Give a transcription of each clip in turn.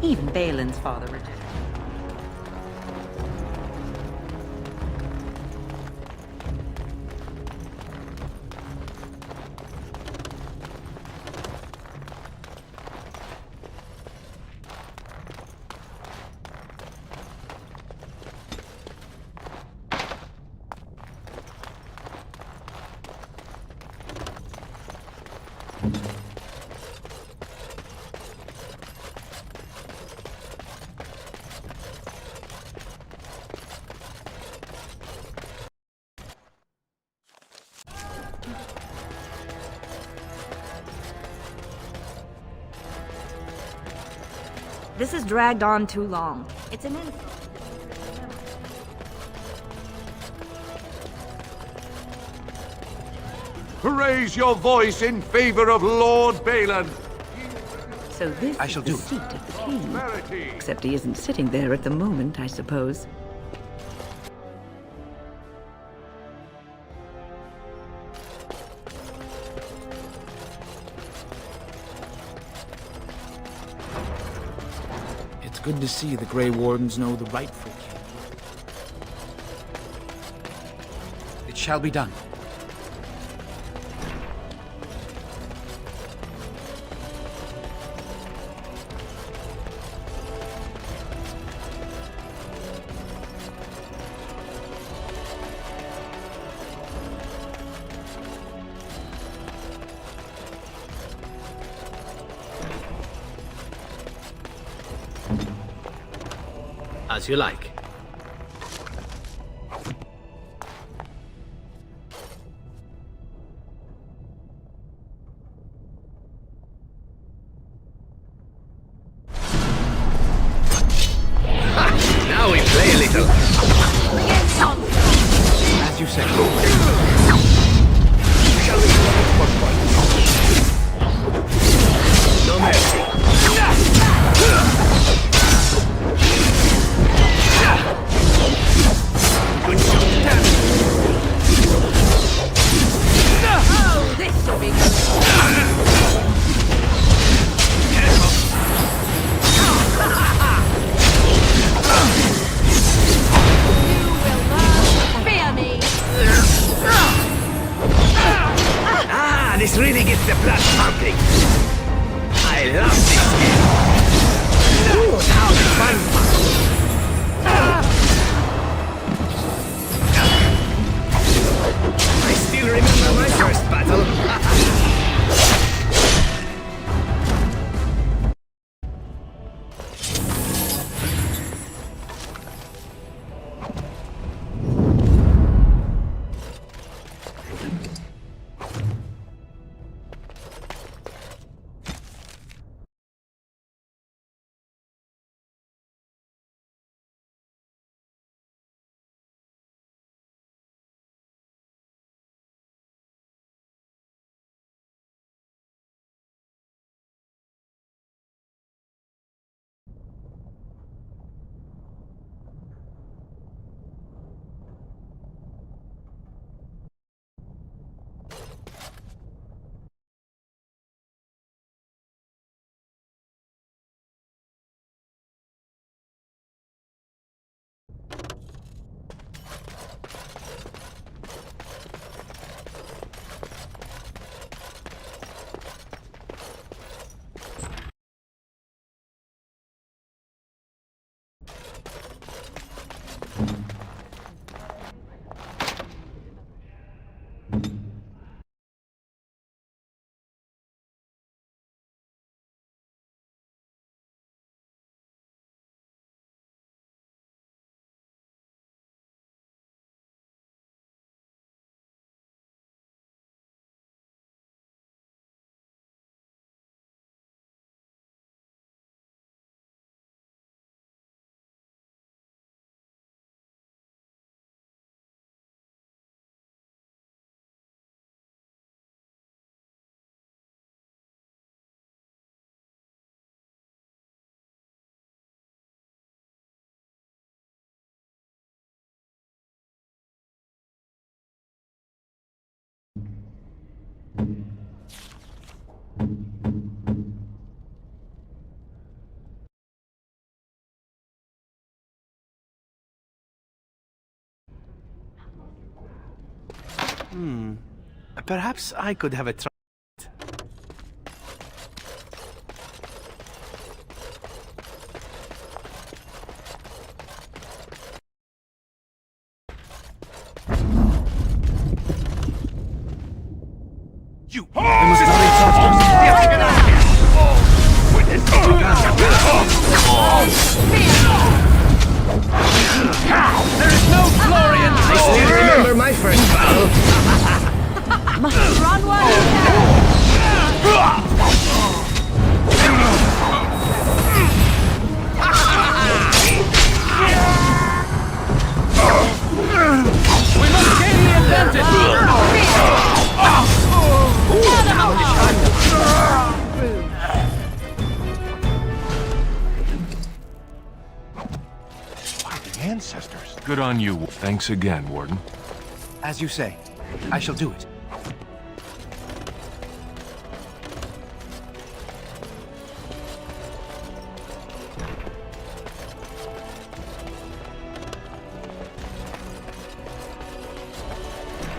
Even Balin's father rejected. This has dragged on too long. It's an insult. Raise your voice in favor of Lord Balan. So this I shall is the do it. seat of the king. Prosperity. Except he isn't sitting there at the moment, I suppose. It's good to see the Grey Wardens know the rightful king. It shall be done. As you like. Ha! Now we play a little. As you say. Shall we go for fight? No mercy. Good shot. Oh, this should be good. You will not fear me. Ah, this really gets the blood pumping. I love this game. Ooh, now the fun part. I still remember my first battle. Perhaps I could have a try. You... I must hurry, Faustus. Yes, get out of here! With this there is no glory in I still remember my first battle. Run while you can! We must gain the advantage! ancestors. Good on you. Thanks again, Warden. As you say. I shall do it.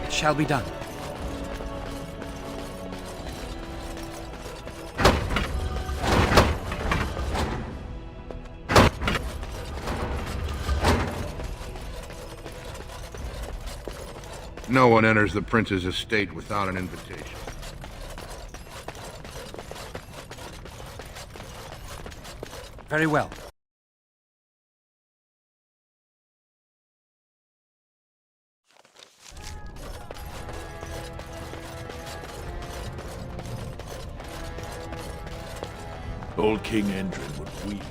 It shall be done. No one enters the prince's estate without an invitation. Very well. Old King Endrin would weep.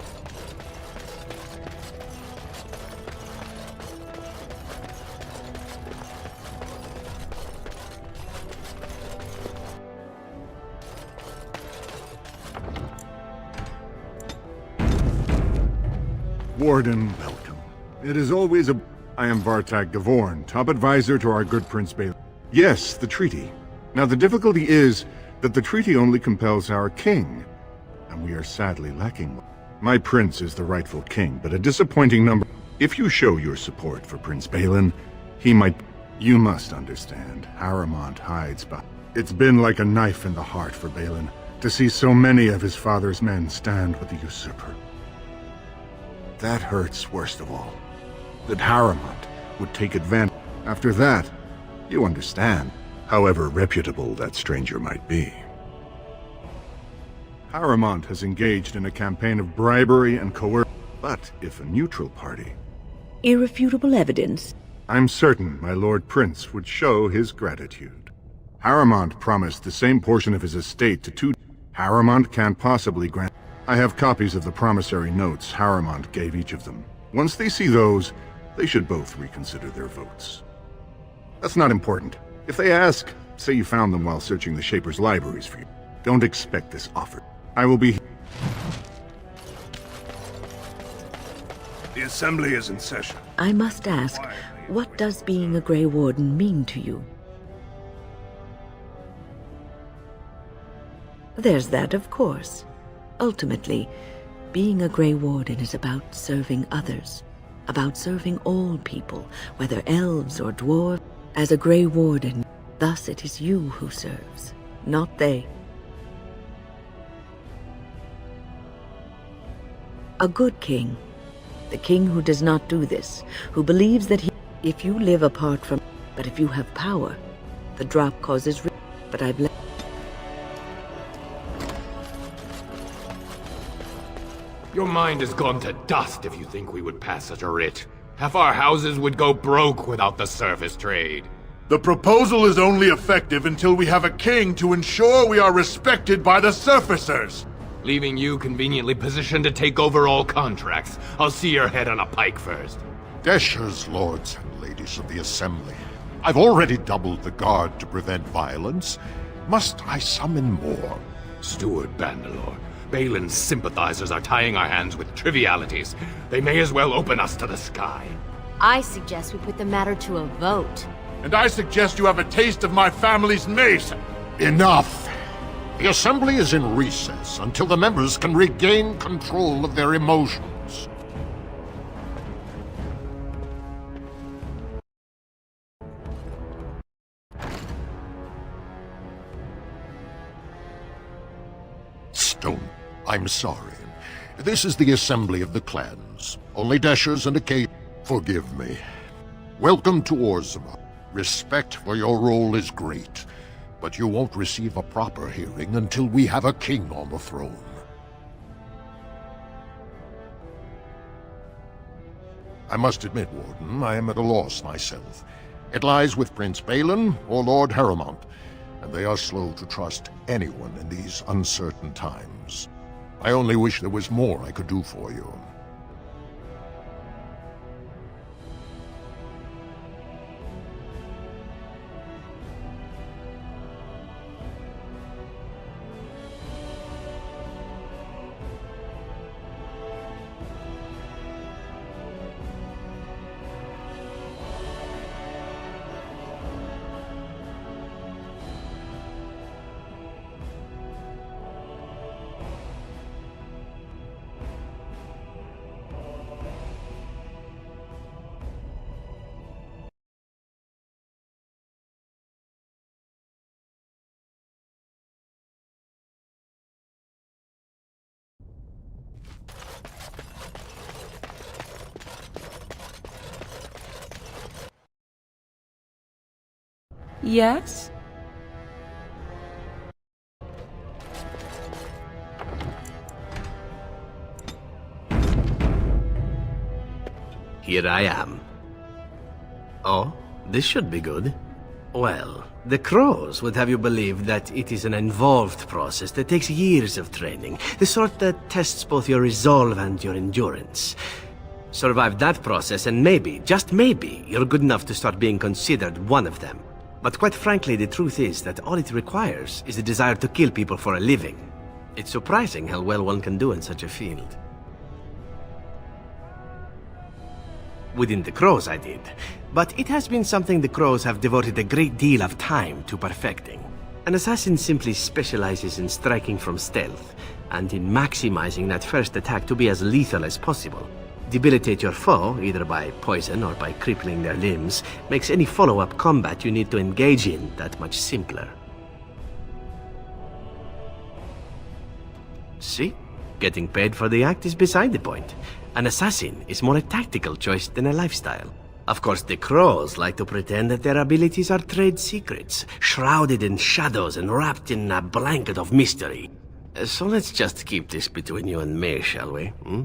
Warden, welcome. It is always a... I am Vartag Gavorn, top advisor to our good Prince Balin. Yes, the treaty. Now the difficulty is that the treaty only compels our king, and we are sadly lacking one. My prince is the rightful king, but a disappointing number. If you show your support for Prince Balin, he might... You must understand, Harrowmont hides behind... It's been like a knife in the heart for Balin to see so many of his father's men stand with the usurper. That hurts worst of all. That Harrowmont would take advantage. After that, you understand, however reputable that stranger might be. Harrowmont has engaged in a campaign of bribery and coercion. But if a neutral party... Irrefutable evidence. I'm certain my Lord Prince would show his gratitude. Harrowmont promised the same portion of his estate to two... Harrowmont can't possibly grant... I have copies of the promissory notes Harrowmont gave each of them. Once they see those, they should both reconsider their votes. That's not important. If they ask, say you found them while searching the Shaper's libraries for you. Don't expect this offer. I will be... The assembly is in session. I must ask, what does being a Grey Warden mean to you? There's that, of course. Ultimately, being a Grey Warden is about serving others, about serving all people, whether elves or dwarves. As a Grey Warden, thus it is you who serves, not they. A good king, the king who does not do this, who believes that if you live apart from, but if you have power, the drop causes but I've left. Your mind has gone to dust if you think we would pass such a writ. Half our houses would go broke without the surface trade. The proposal is only effective until we have a king to ensure we are respected by the surfacers. Leaving you conveniently positioned to take over all contracts. I'll see your head on a pike first. Deshers, lords and ladies of the Assembly. I've already doubled the guard to prevent violence. Must I summon more? Steward Bandalore, Balin's sympathizers are tying our hands with trivialities. They may as well open us to the sky. I suggest we put the matter to a vote. And I suggest you have a taste of my family's mace. Enough! The Assembly is in recess until the members can regain control of their emotions. I'm sorry. This is the assembly of the clans. Only dashers and a Forgive me. Welcome to Orzhova. Respect for your role is great, but you won't receive a proper hearing until we have a king on the throne. I must admit, Warden, I am at a loss myself. It lies with Prince Balin or Lord Harrowmont, and they are slow to trust anyone in these uncertain times. I only wish there was more I could do for you. Yes? Here I am. Oh, this should be good. Well, the Crows would have you believe that it is an involved process that takes years of training, the sort that tests both your resolve and your endurance. Survive that process and maybe, just maybe, you're good enough to start being considered one of them. But quite frankly, the truth is that all it requires is the desire to kill people for a living. It's surprising how well one can do in such a field. Within the Crows, I did. But it has been something the Crows have devoted a great deal of time to perfecting. An assassin simply specializes in striking from stealth, and in maximizing that first attack to be as lethal as possible. Debilitate your foe, either by poison or by crippling their limbs, makes any follow-up combat you need to engage in that much simpler. See? Getting paid for the act is beside the point. An assassin is more a tactical choice than a lifestyle. Of course, the Crows like to pretend that their abilities are trade secrets, shrouded in shadows and wrapped in a blanket of mystery. So let's just keep this between you and me, shall we? Hmm?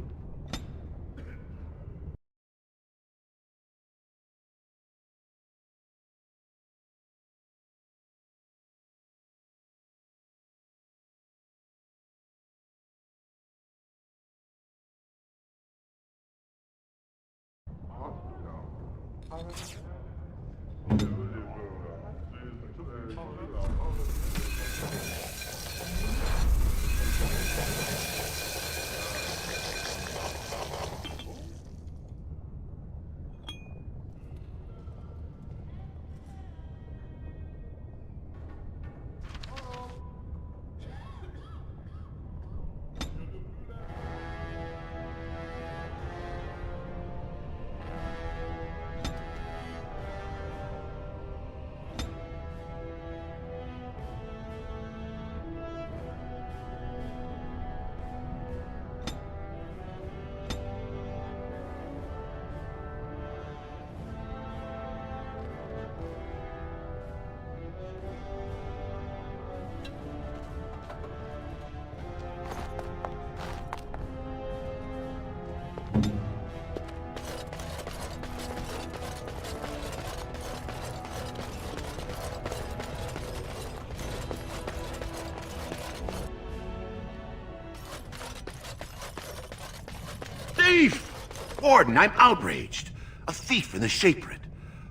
Thief! Warden, I'm outraged. A thief in the Shaperate.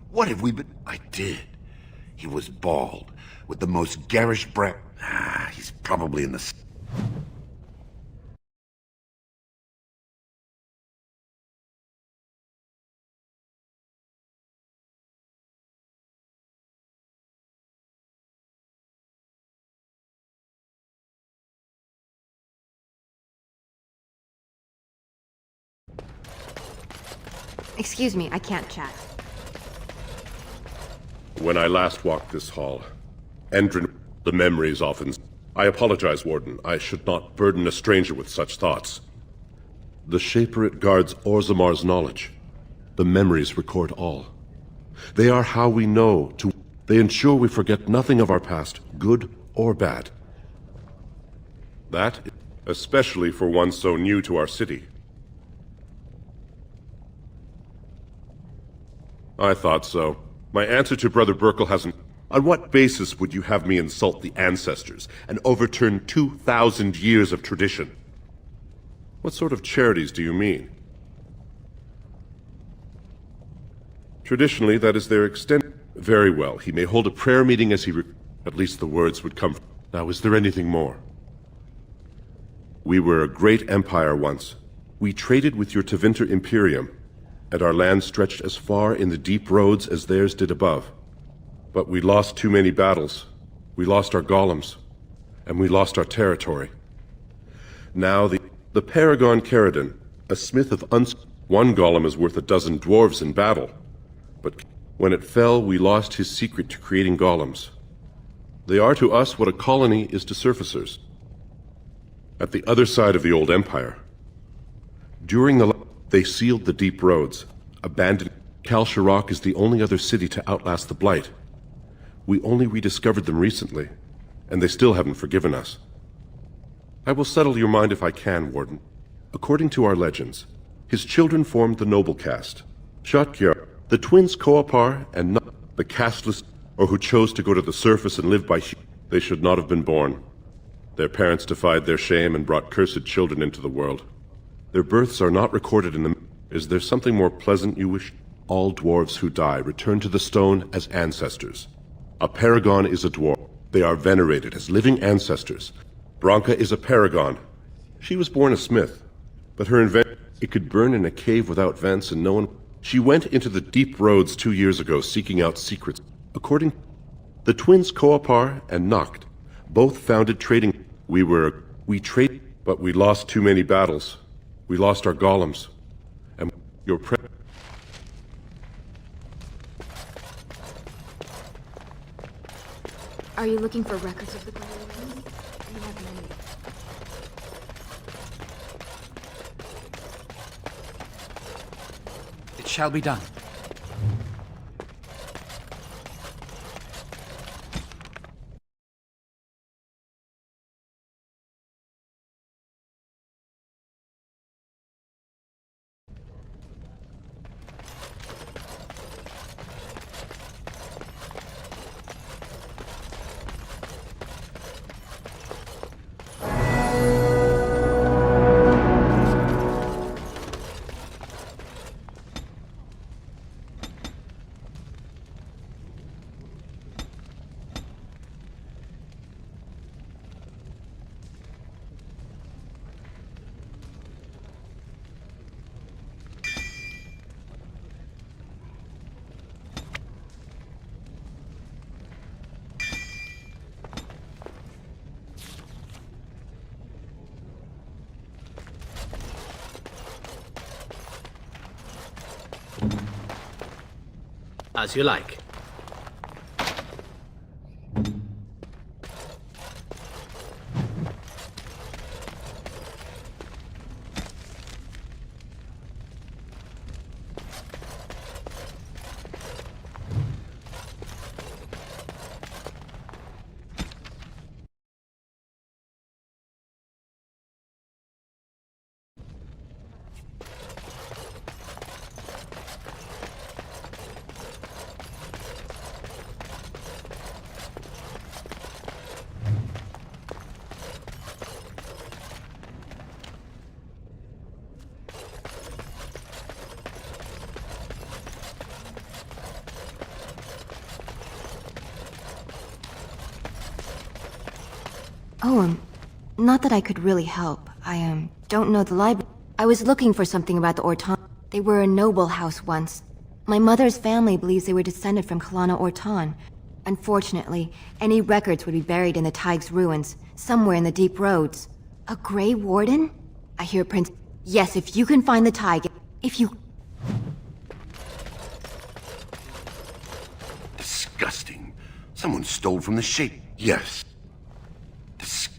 What have we been... I did. He was bald, with the most garish breath. He's probably in the... Excuse me, I can't chat. When I last walked this hall, Endrin, the memories often... I apologize, Warden. I should not burden a stranger with such thoughts. The Shaperate guards Orzamar's knowledge. The memories record all. They are how we know to... They ensure we forget nothing of our past, good or bad. That, especially for one so new to our city. I thought so. My answer to Brother Burkle hasn't... On what basis would you have me insult the ancestors and overturn 2,000 years of tradition? What sort of charities do you mean? Traditionally, that is their extent. Very well, he may hold a prayer meeting as he... At least the words would come... Now, is there anything more? We were a great empire once. We traded with your Tevinter Imperium, and our land stretched as far in the deep roads as theirs did above. But we lost too many battles. We lost our golems, and we lost our territory. Now the Paragon Caridon, a smith of one golem is worth a dozen dwarves in battle. But when it fell, we lost his secret to creating golems. They are to us what a colony is to surfacers. At the other side of the old empire. During they sealed the deep roads, abandoned. Kal Sharok is the only other city to outlast the Blight. We only rediscovered them recently, and they still haven't forgiven us. I will settle your mind if I can, Warden. According to our legends, his children formed the noble caste. Shotgyar, the twins Koapar and the casteless, or who chose to go to the surface and live by they should not have been born. Their parents defied their shame and brought cursed children into the world. Their births are not recorded in them. Is there something more pleasant you wish? All dwarves who die return to the stone as ancestors. A paragon is a dwarf. They are venerated as living ancestors. Branka is a paragon. She was born a smith, but her invention, it could burn in a cave without vents and no one... She went into the deep roads 2 years ago seeking out secrets. According... The twins Koapar and Noct both founded trading... We trade, but we lost too many battles. We lost our golems. And your Are you looking for records of the Grey Wardens? We have many. It shall be done. As you like. Oh, not that I could really help. I, don't know the library. I was looking for something about the Orton. They were a noble house once. My mother's family believes they were descended from Kalana Orton. Unfortunately, any records would be buried in the Tig's ruins, somewhere in the deep roads. A Grey Warden? I hear Prince... Yes, if you can find the Tig, if you... Disgusting. Someone stole from the shape. Yes. Disgusting.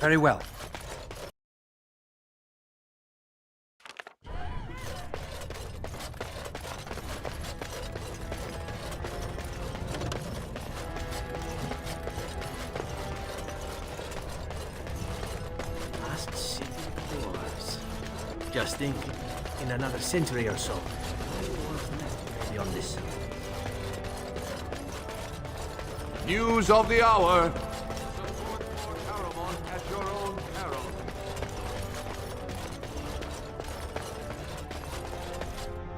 Very well. Last city doors. Just think, in another century or so, beyond this. News of the hour.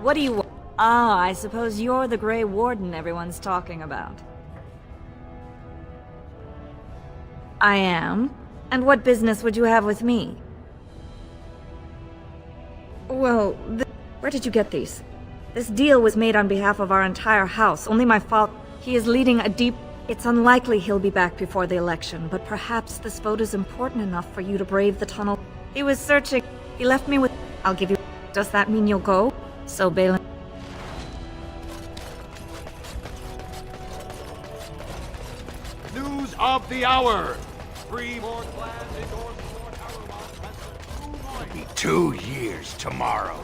What do you want? Ah, I suppose you're the Grey Warden everyone's talking about. I am. And what business would you have with me? Well, where did you get these? This deal was made on behalf of our entire house. Only my father... He is leading a deep... It's unlikely he'll be back before the election, but perhaps this vote is important enough for you to brave the tunnel. He was searching. He left me with... I'll give you... Does that mean you'll go? So Balin... News of the hour. 3 more clans endorse Lord Aruman as the true voice. 2 years tomorrow.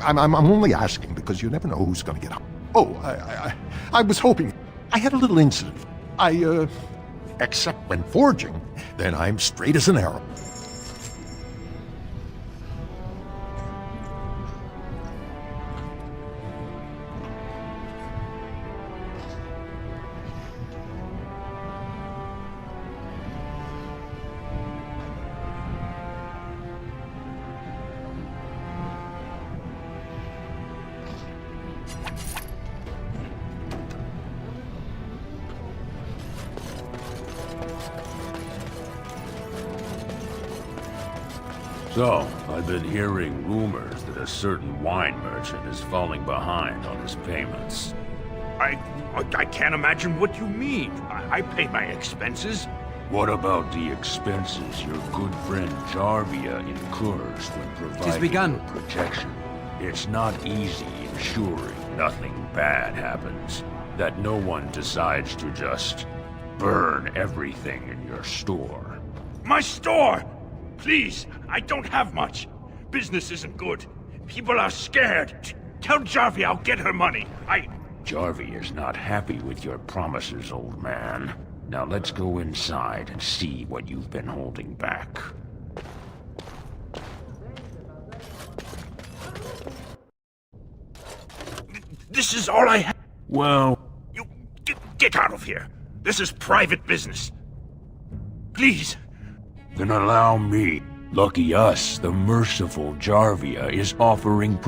I'm only asking because you never know who's going to get up. Oh, I was hoping. I had a little incident. Except when forging, then I'm straight as an arrow. So, I've been hearing rumors that a certain wine merchant is falling behind on his payments. I can't imagine what you mean. I pay my expenses. What about the expenses your good friend Jarvia incurs when providing begun. your protection? It's not easy ensuring nothing bad happens, that no one decides to just burn everything in your store. My store! Please, I don't have much. Business isn't good. People are scared. Tell Jarvia I'll get her money. Jarvia is not happy with your promises, old man. Now let's go inside and see what you've been holding back. This is all I have. Well... You... Get out of here. This is private business. Please. Then allow me. Lucky us, the merciful Jarvia is offering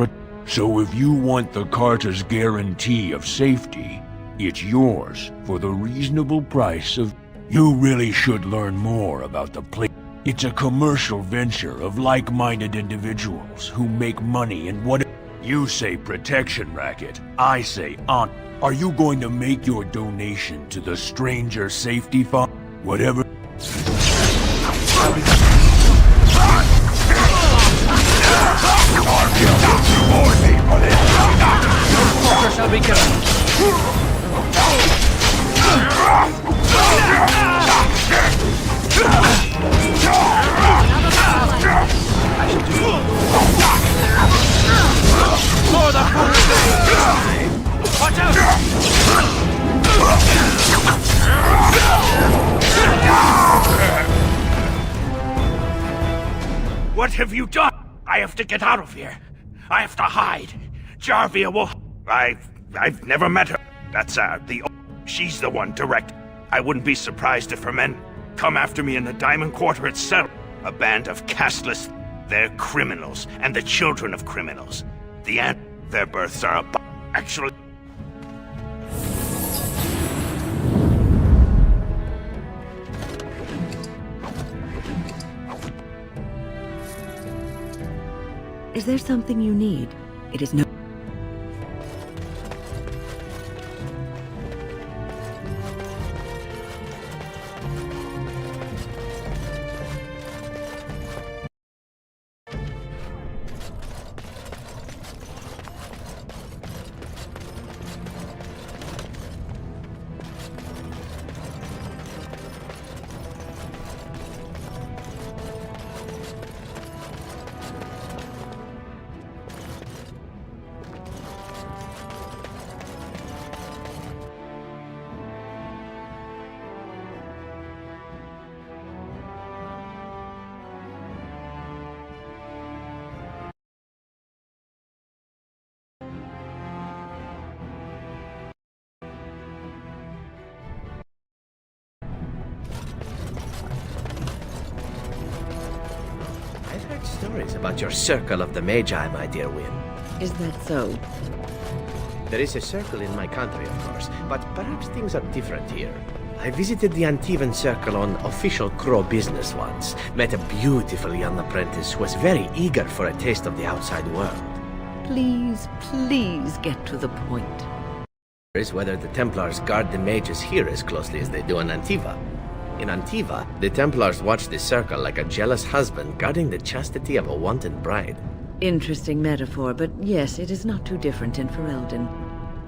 so if you want the Carter's guarantee of safety, it's yours for the reasonable price of... You really should learn more about the place. It's a commercial venture of like-minded individuals who make money in what... You say protection racket, I say on. Are you going to make your donation to the Stranger Safety Fund? Whatever... Shall be killed. For the watch out! What have you done? I have to get out of here. I have to hide. Jarvia will... I've never met her. That's, she's the one direct. I wouldn't be surprised if her men come after me in the Diamond Quarter itself. A band of castless... They're criminals, and the children of criminals. Their births are actually... Is there something you need? It is no... stories about your Circle of the Magi, my dear Wynne. Is that so? There is a circle in my country, of course, but perhaps things are different here. I visited the Antivan Circle on official Crow business once, met a beautiful young apprentice who was very eager for a taste of the outside world. Please, please get to the point. Is whether the Templars guard the mages here as closely as they do in Antiva. In Antiva, the Templars watch the circle like a jealous husband guarding the chastity of a wanton bride. Interesting metaphor, but yes, it is not too different in Ferelden.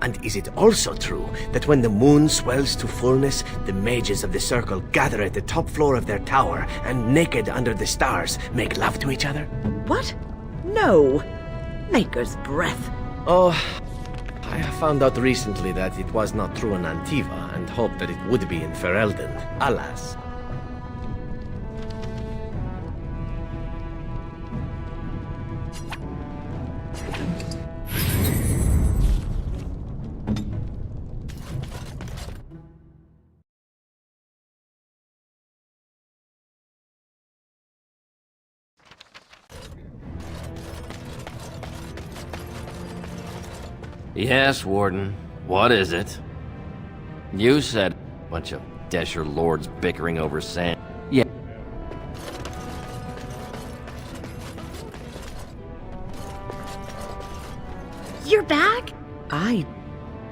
And is it also true that when the moon swells to fullness, the mages of the circle gather at the top floor of their tower and, naked under the stars, make love to each other? What? No! Maker's breath. Oh, I have found out recently that it was not true in Antiva, and hoped that it would be in Ferelden. Alas. Yes, Warden. What is it? You said a bunch of Desher lords bickering over sand. Yeah. You're back?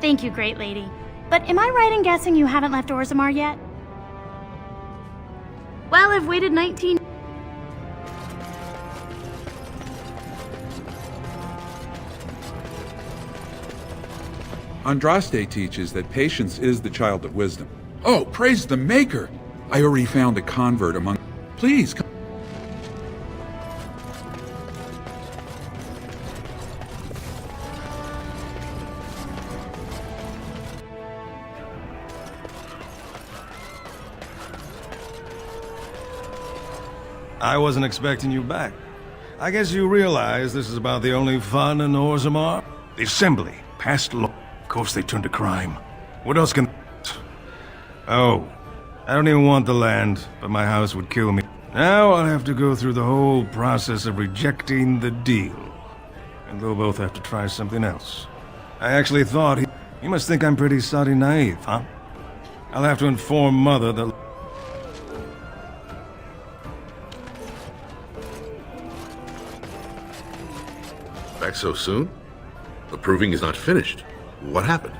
Thank you, great lady. But am I right in guessing you haven't left Orzammar yet? Well, I've waited 19... Andraste teaches that patience is the child of wisdom. Oh, praise the Maker! I already found a convert among... Please, come... I wasn't expecting you back. I guess you realize this is about the only fun in Orzammar? The Assembly passed law. Of course they turned to crime. What else can... Oh, I don't even want the land, but my house would kill me. Now I'll have to go through the whole process of rejecting the deal. And they'll both have to try something else. I actually thought he must think I'm pretty soddy naive, huh? I'll have to inform Mother that... Back so soon? The proving is not finished. What happened?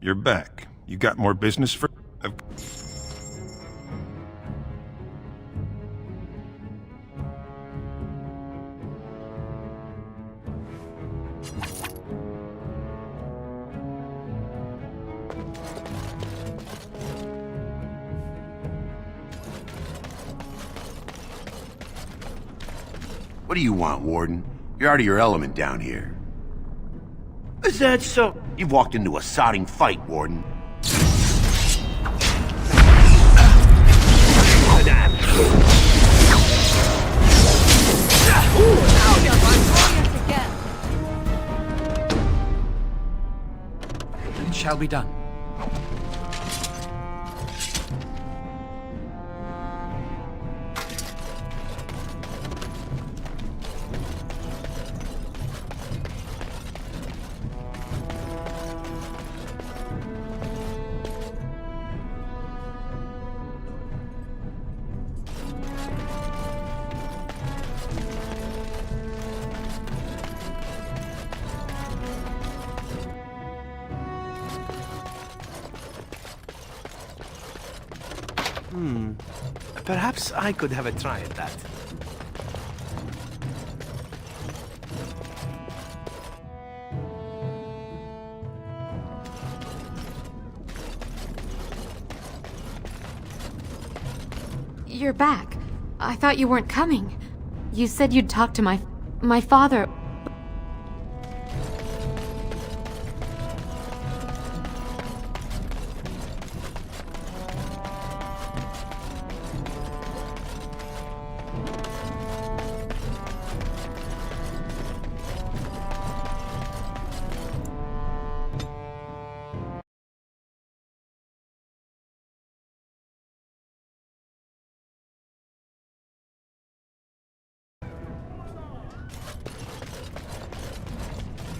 You're back. You got more business for... What do you want, Warden? You're out of your element down here. Is that so? You've walked into a sodding fight, Warden. It shall be done. Perhaps I could have a try at that. You're back. I thought you weren't coming. You said you'd talk to my father.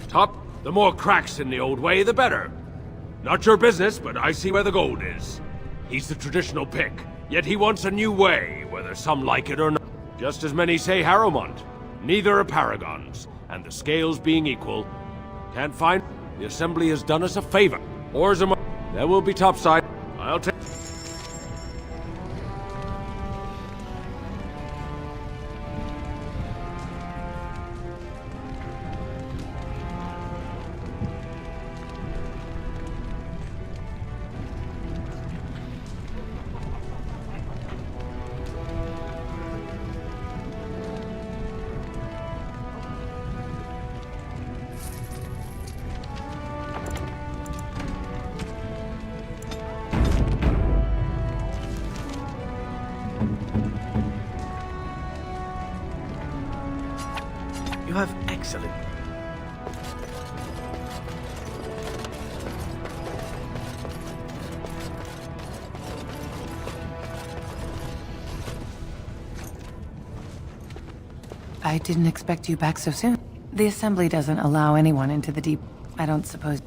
Top, the more cracks in the old way, the better. Not your business, but I see where the gold is. He's the traditional pick, yet he wants a new way, whether some like it or not. Just as many say Harrowmont. Neither are paragons, and the scales being equal, can't find. The Assembly has done us a favor. Orzammar, there will be topside. I'll take. You have excellent... I didn't expect you back so soon. The Assembly doesn't allow anyone into the deep... I don't suppose...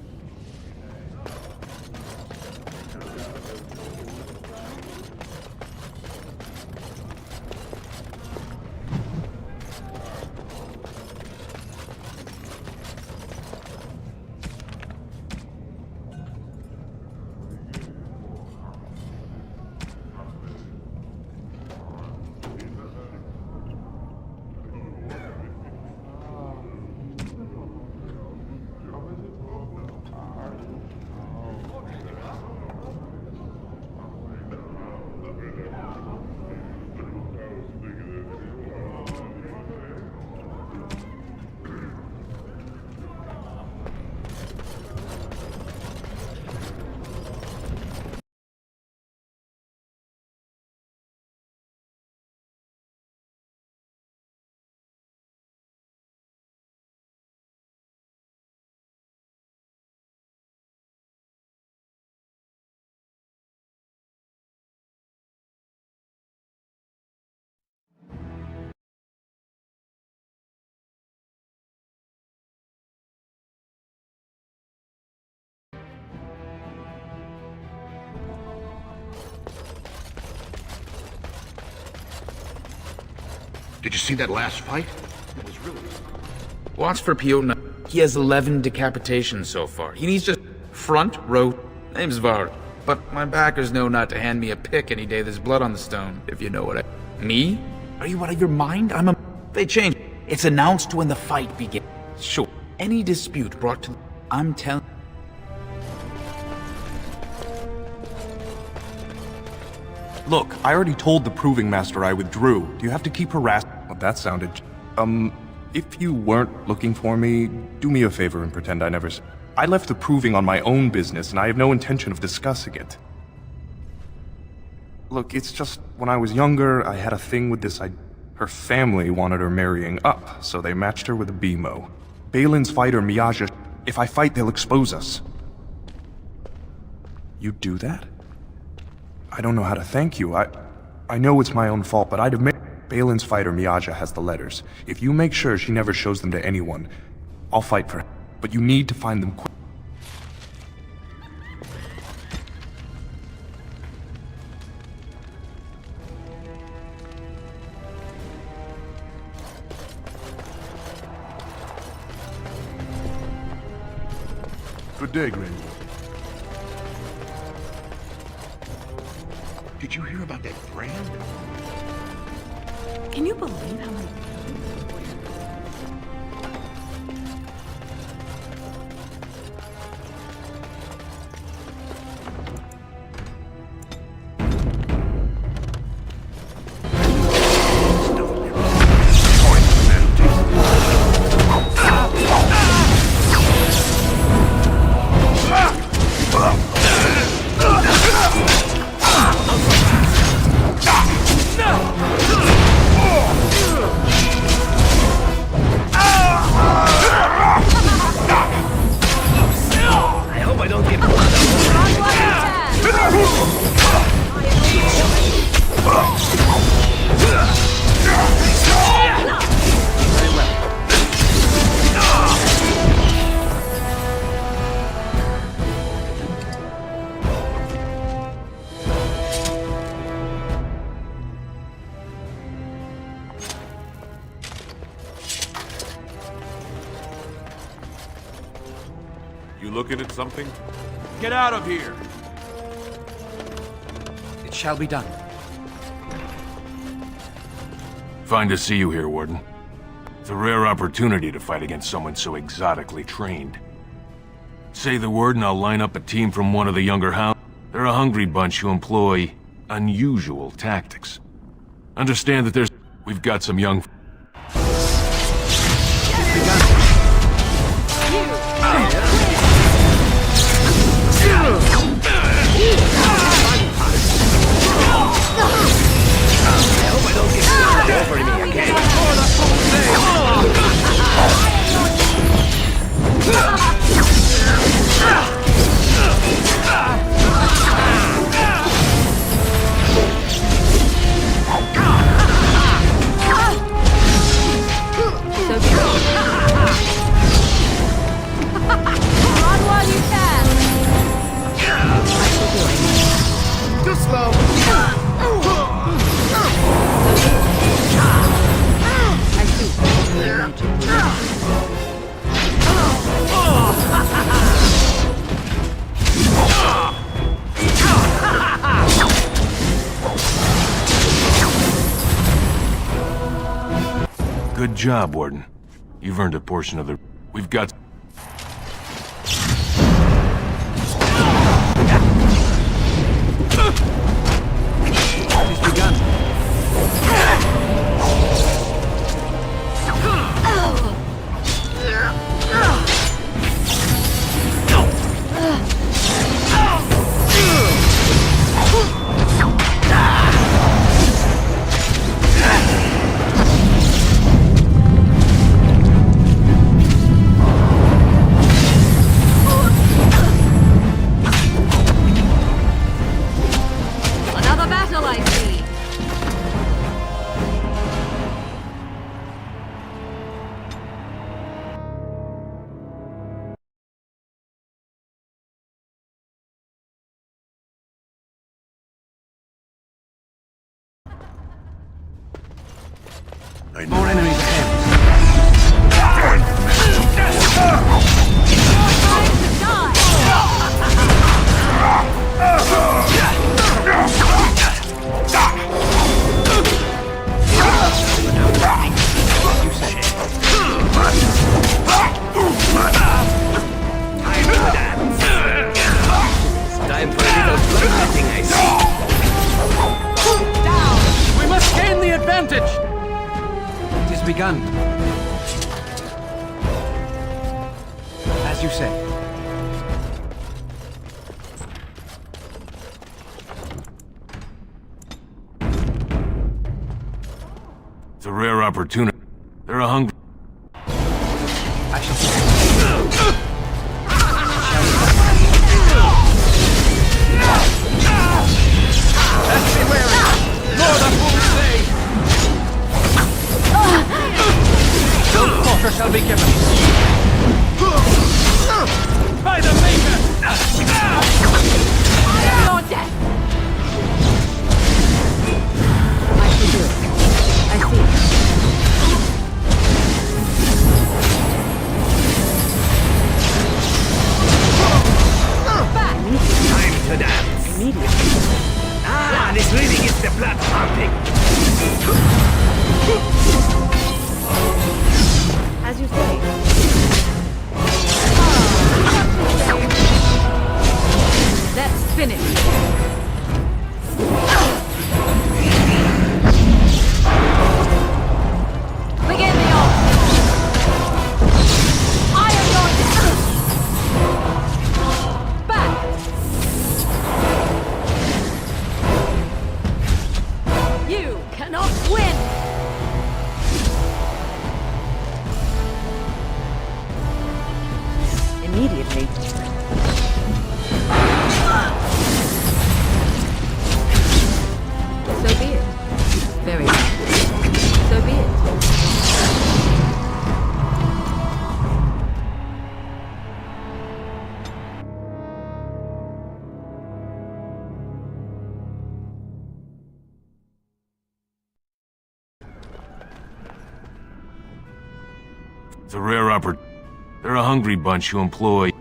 Did you see that last fight? It was really... Watch for Piotr. He has 11 decapitations so far. He needs just front row. Name's Var. But my backers know not to hand me a pick any day there's blood on the stone, if you know what I... Me? Are you out of your mind? I'm a... They changed. It's announced when the fight begins. Sure. Any dispute brought to... I'm telling... Look, I already told the Proving Master I withdrew. Do you have to keep harassing? Well, that sounded... if you weren't looking for me, do me a favor and pretend I never s... I left the Proving on my own business, and I have no intention of discussing it. Look, it's just, when I was younger, I had a thing with this... Her family wanted her marrying up, so they matched her with a BMO. Balin's fighter, Miyaja... If I fight, they'll expose us. You'd do that? I don't know how to thank you. I know it's my own fault, but I'd admit Balin's fighter Miyaja has the letters. If you make sure she never shows them to anyone, I'll fight for her. But you need to find them quick. Good day, Grey. Did you hear about that brand? Can you believe how many... You looking at something? Get out of here! It shall be done. Fine to see you here, Warden. It's a rare opportunity to fight against someone so exotically trained. Say the word and I'll line up a team from one of the younger houses. They're a hungry bunch who employ unusual tactics. Understand that we've got some young... Good job, Warden. You've earned a portion of the... We've got... It's begun. More enemies ahead. Time for a little bloodletting, I see. Down! We must gain the advantage! It is begun. As you say. It's a rare opportunity. They're a hungry... I shall say. Let's be wary! Lord of Say! No quarter shall be given. By the Maker! Your death! I see you. I see. As you say. Let's finish. Begin the Iron Lord! Back! You cannot win! Immediately. So be it. Very well. So be it. It's a rare opportunity. They're a hungry bunch who employ...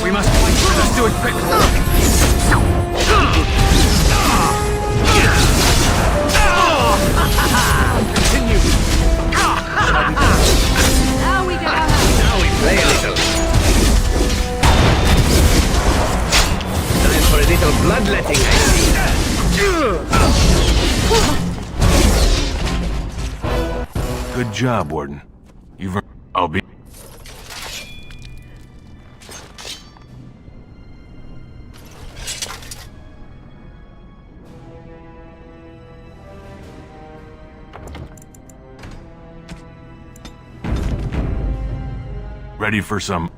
We must fight. Let's do it quickly. Continue. Now we get our Now we play a little. Time for a little bloodletting, I see. Good job, Warden. You've earned... I'll be... Ready for some...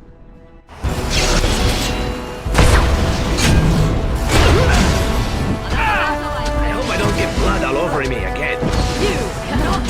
I hope I don't get blood all over me again. You cannot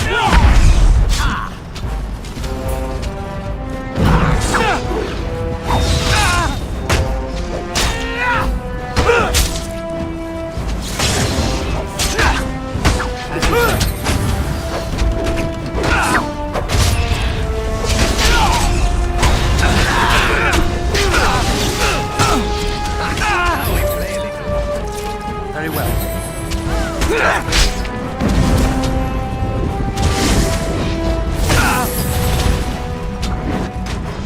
Very well.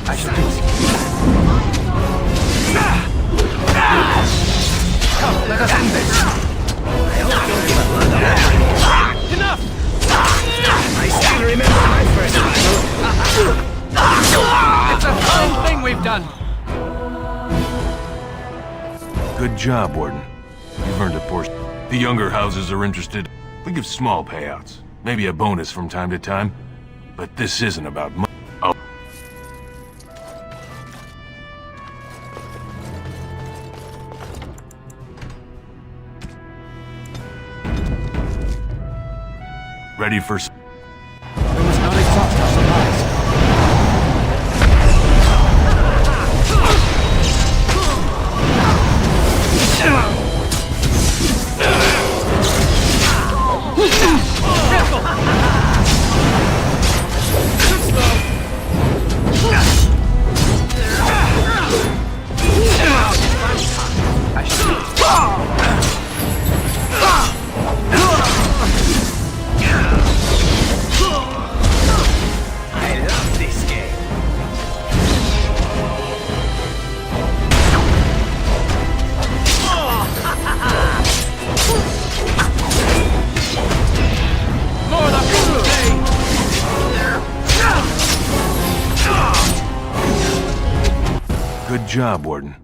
I shall do it. Come, let us end this. I hope I don't get blood all over me. Enough! I still remember my first battle. It's a fine thing we've done. Good job, Warden. You've earned a portion. The younger houses are interested. We give small payouts. Maybe a bonus from time to time. But this isn't about money. Oh. Ready for... We must not exhaust our supplies. Good job, Warden.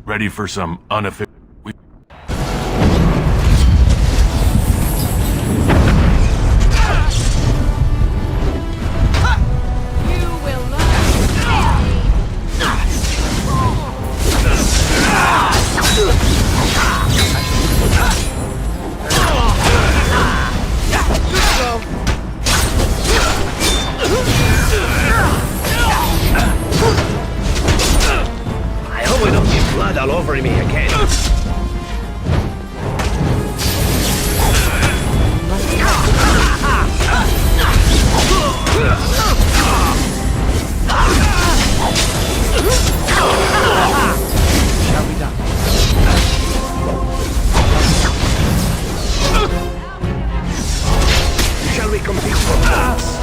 Ready for some unofficial... I hope we don't get blood all over me again. Shall we die? Shall we compete for us?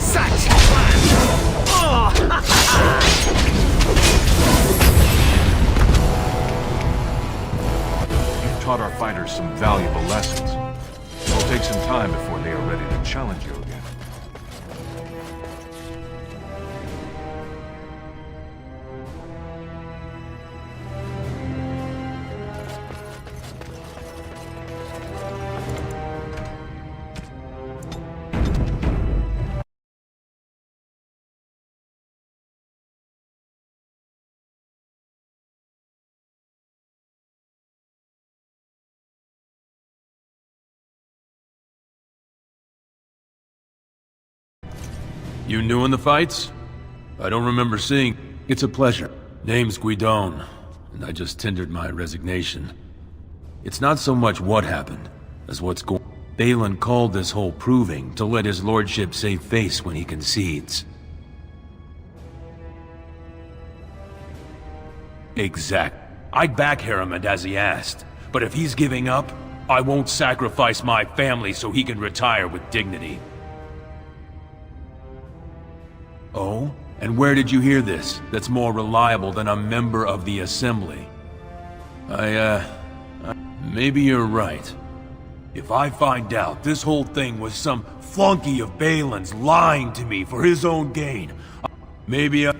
Such fun! You've taught our fighters some valuable lessons. It'll take some time before they are ready to challenge you again. You new in the fights? I don't remember seeing... It's a pleasure. Name's Guidon, and I just tendered my resignation. It's not so much what happened, as what's going... Balin called this whole proving to let his lordship save face when he concedes. Exact. I'd back Harriman as he asked, but if he's giving up, I won't sacrifice my family so he can retire with dignity. Oh? And where did you hear this that's more reliable than a member of the Assembly? Maybe you're right. If I find out this whole thing was some flunky of Balin's lying to me for his own gain, maybe I...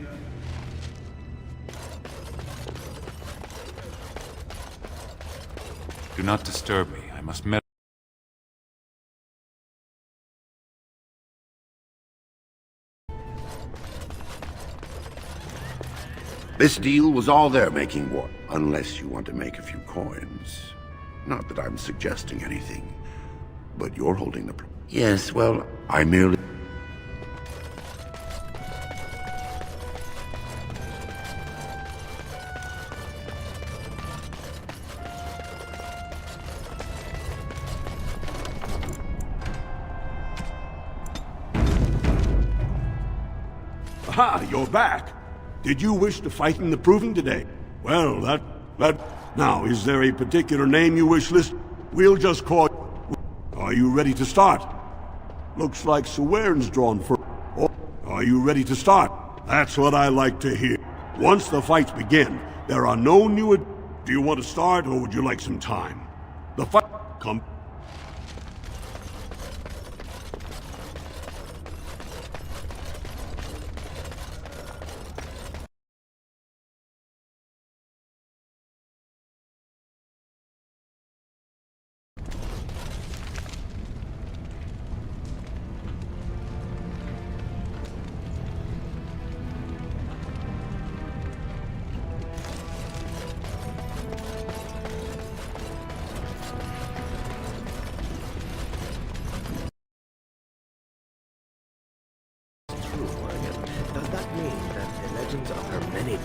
Do not disturb me. I must meditate. This deal was all they're making war, unless you want to make a few coins. Not that I'm suggesting anything, but you're holding the... Yes, well, I merely... Aha, you're back. Did you wish to fight in the proving today? Well, Now, is there a particular name you wish listed? We'll just call... Are you ready to start? Looks like Sawern's drawn for... Oh, are you ready to start? That's what I like to hear. Once the fights begin, there are no new... Do you want to start, or would you like some time? The fight... Come...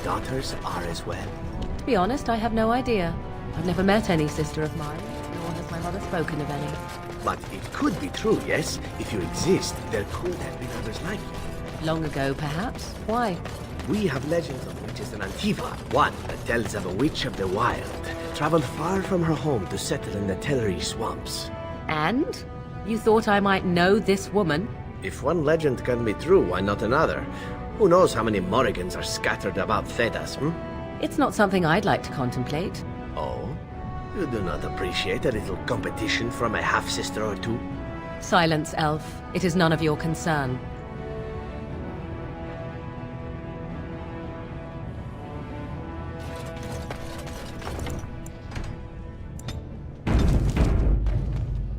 Daughters are as well? To be honest, I have no idea. I've never met any sister of mine, nor has my mother spoken of any. But it could be true, yes? If you exist, there could have been others like you. Long ago, perhaps? Why? We have legends of witches in Antiva. One that tells of a witch of the wild, traveled far from her home to settle in the Teleri swamps. And? You thought I might know this woman? If one legend can be true, why not another? Who knows how many Morrigans are scattered about Thedas, It's not something I'd like to contemplate. Oh? You do not appreciate a little competition from a half-sister or two? Silence, elf. It is none of your concern.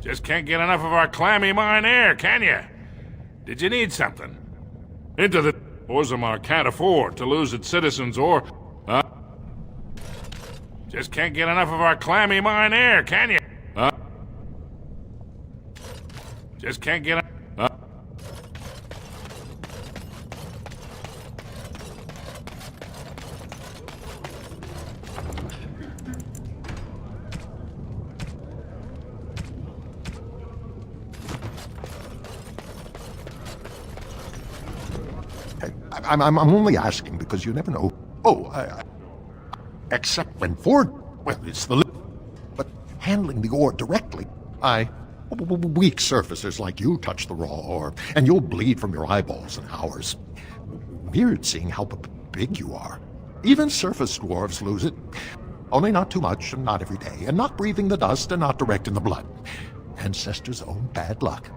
Just can't get enough of our clammy mine air, can you? Did you need something? Into the... Orzammar can't afford to lose its citizens or... Just can't get enough of our clammy mine air, can you? Just can't get... I'm only asking because you never know. Except when Ford... Well, it's the... But handling the ore directly, weak surfacers like you touch the raw ore, and you'll bleed from your eyeballs in hours. Weird seeing how big you are. Even surface dwarves lose it. Only not too much, and not every day, and not breathing the dust, and not direct in the blood. Ancestors' own bad luck.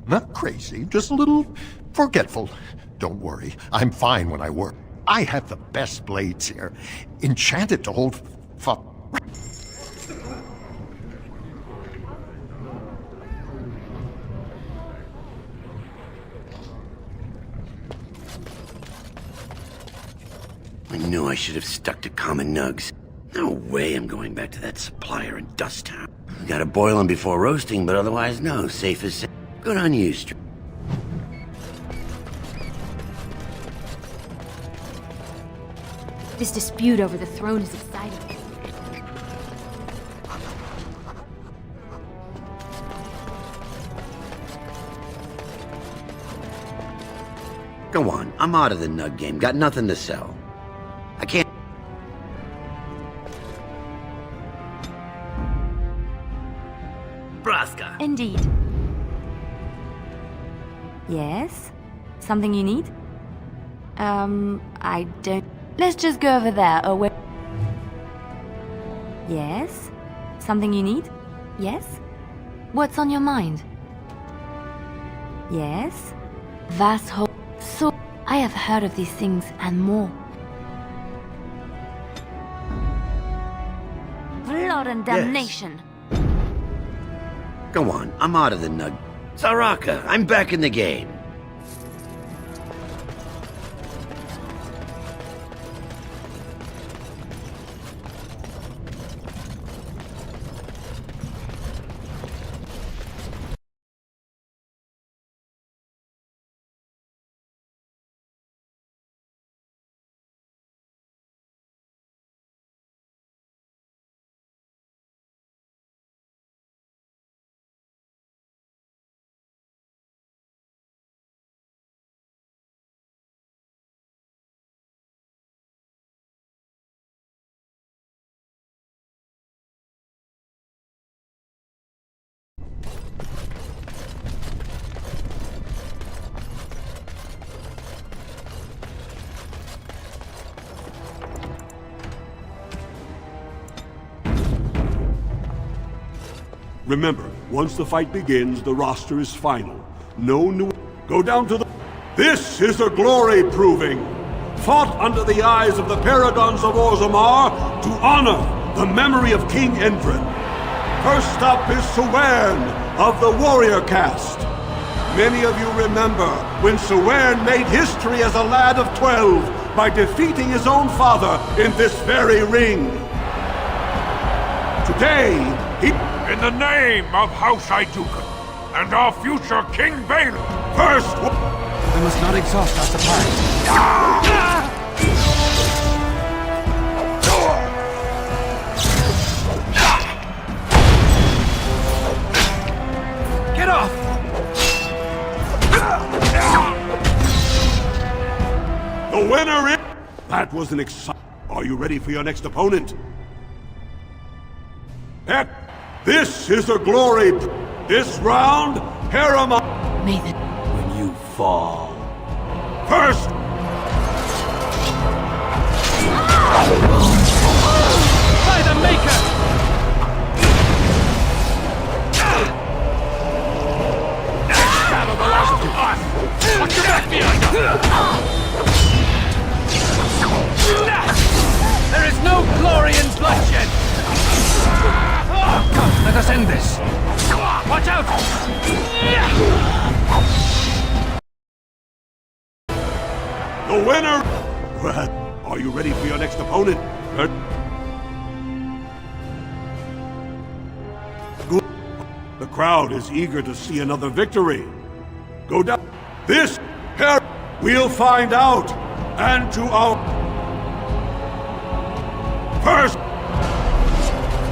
Not crazy, just a little forgetful. Don't worry, I'm fine when I work. I have the best blades here, enchanted to hold I knew I should have stuck to common nugs. No way I'm going back to that supplier in Dust Town. Gotta boil them before roasting, but otherwise no, safe as safe. Good on you, This dispute over the throne is exciting. Go on, I'm out of the nug game. Got nothing to sell. I can't... Braska. Indeed. Yes? Something you need? I don't... Let's just go over there, or where... Yes? Something you need? Yes? What's on your mind? Yes? Vasho... So... I have heard of these things and more. Blood and damnation! Yes. Go on, I'm out of the nug... Saraka, I'm back in the game. Remember, once the fight begins, the roster is final. No new... Go down to the... This is the glory proving! Fought under the eyes of the Paragons of Orzammar to honor the memory of King Endrin. First up is Suwern of the Warrior Caste. Many of you remember when Suwern made history as a lad of 12 by defeating his own father in this very ring. Today, he... In the name of House Iduka and our future King Balin, first... We must not exhaust our supplies. Get off! The winner is... That was an exciting... Are you ready for your next opponent? This is the glory... This round, Harriman... Nathan. When you fall. First! By the Maker! Battle belongs to us! Put your back behind There is no glory in bloodshed! Come, let us end this! Watch out! The winner! Well, are you ready for your next opponent? Good. The crowd is eager to see another victory. Go down. This pair we'll find out. And to our first.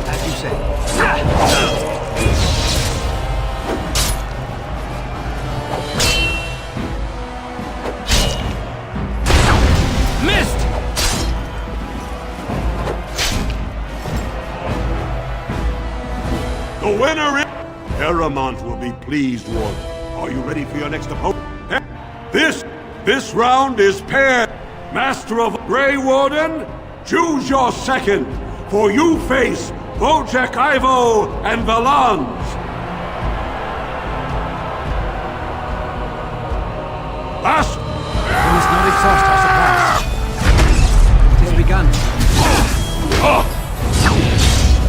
As you say. Missed! The winner is... Paramount will be pleased, Warden. Are you ready for your next opponent? This round is paired. Master of Grey Warden, choose your second, for you face Wojciech Ivo and Valance. Last... We must not exhaust our supplies. It has begun.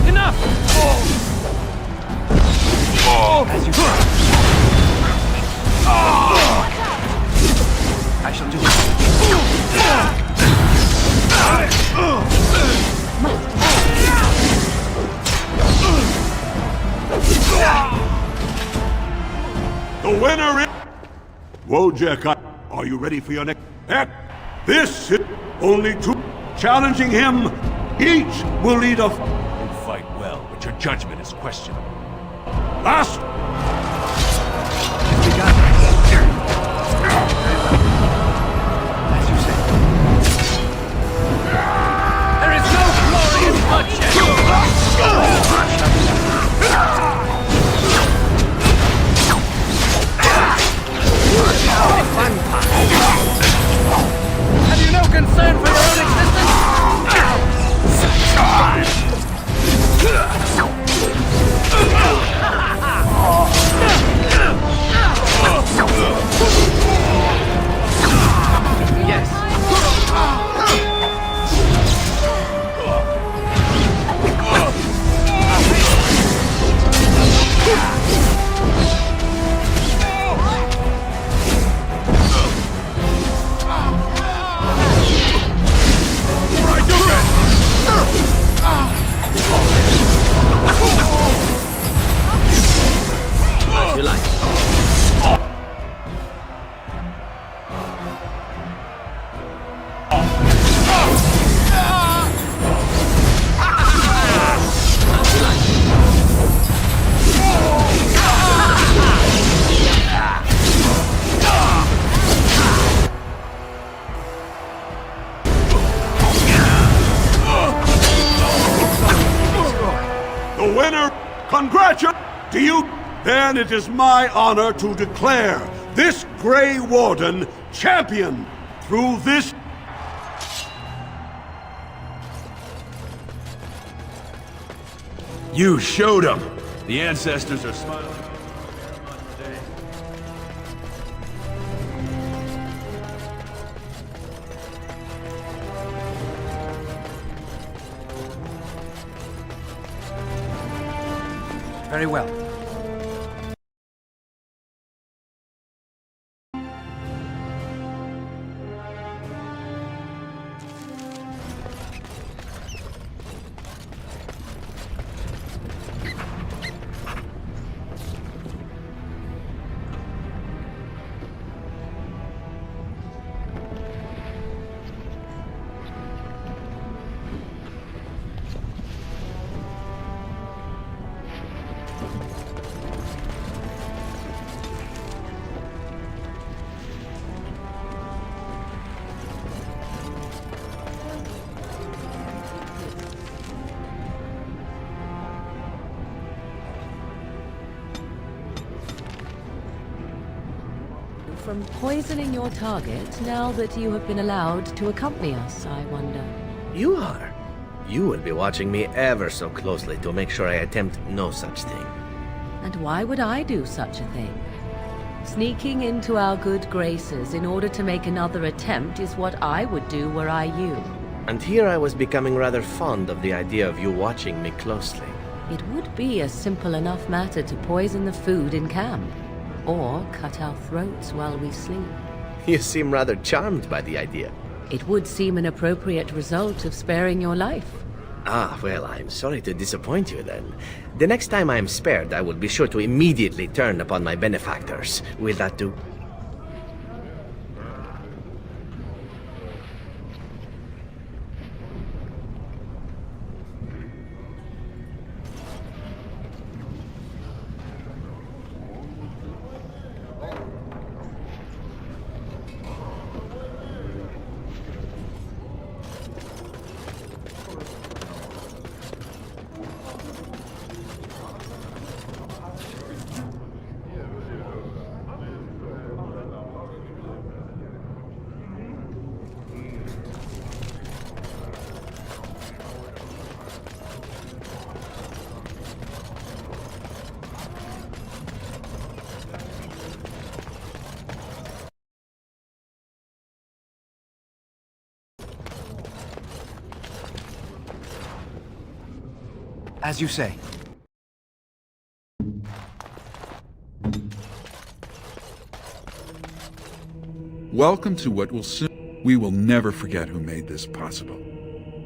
Enough! As you say. I shall do The winner is... Wojciech, are you ready for your next... This is only two. Challenging him, each will lead a... You fight well, but your judgment is questionable. Last... It's begun. As you say. There is no glory in bloodshed! Have you no concern for your own existence? Yes. As you like. The winner, congratulations to you. Then it is my honor to declare this Grey Warden champion through this... You showed them. The ancestors are smiling. Very well. from poisoning your target now that you have been allowed to accompany us, I wonder? You are. You will be watching me ever so closely to make sure I attempt no such thing. And why would I do such a thing? Sneaking into our good graces in order to make another attempt is what I would do were I you. And here I was becoming rather fond of the idea of you watching me closely. It would be a simple enough matter to poison the food in camp, or cut our throats while we sleep. You seem rather charmed by the idea. It would seem an appropriate result of sparing your life. Ah, well, I'm sorry to disappoint you then. The next time I am spared, I will be sure to immediately turn upon my benefactors. Will that do? As you say. Welcome to what will soon... We will never forget who made this possible.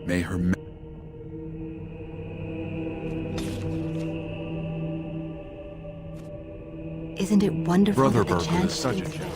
May her... Isn't it wonderful Brother that the Burger is chance such a gem.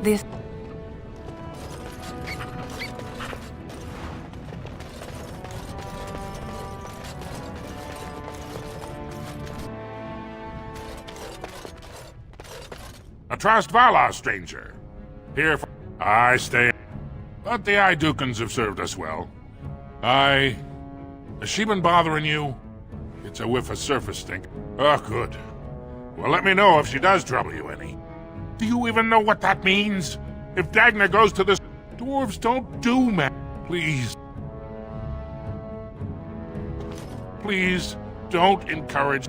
This... A trust Valar, stranger. Here for... I stay... But the Idukans have served us well. Has she been bothering you? It's a whiff of surface stink. Oh, good. Well, let me know if she does trouble you any. Do you even know what that means? If Dagna goes to this... Dwarves don't do, man. Please. Please, don't encourage...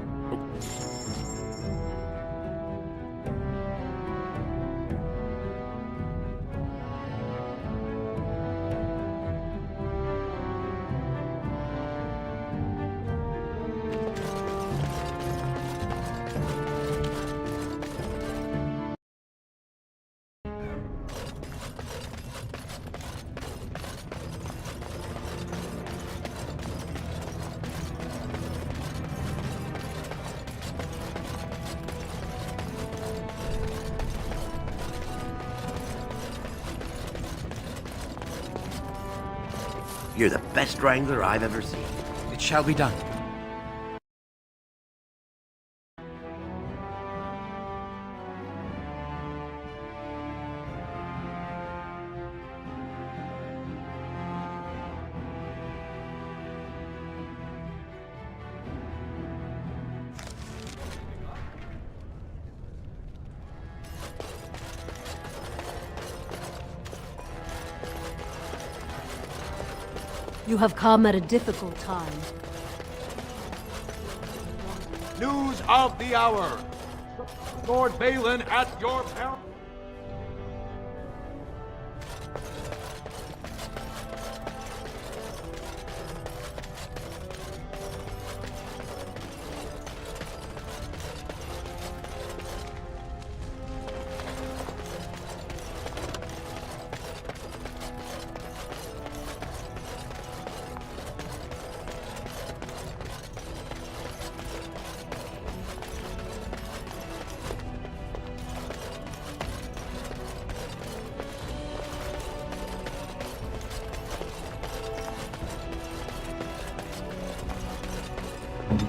You're the best wrangler I've ever seen. It shall be done. You have come at a difficult time. News of the hour. Lord Balin at your peril.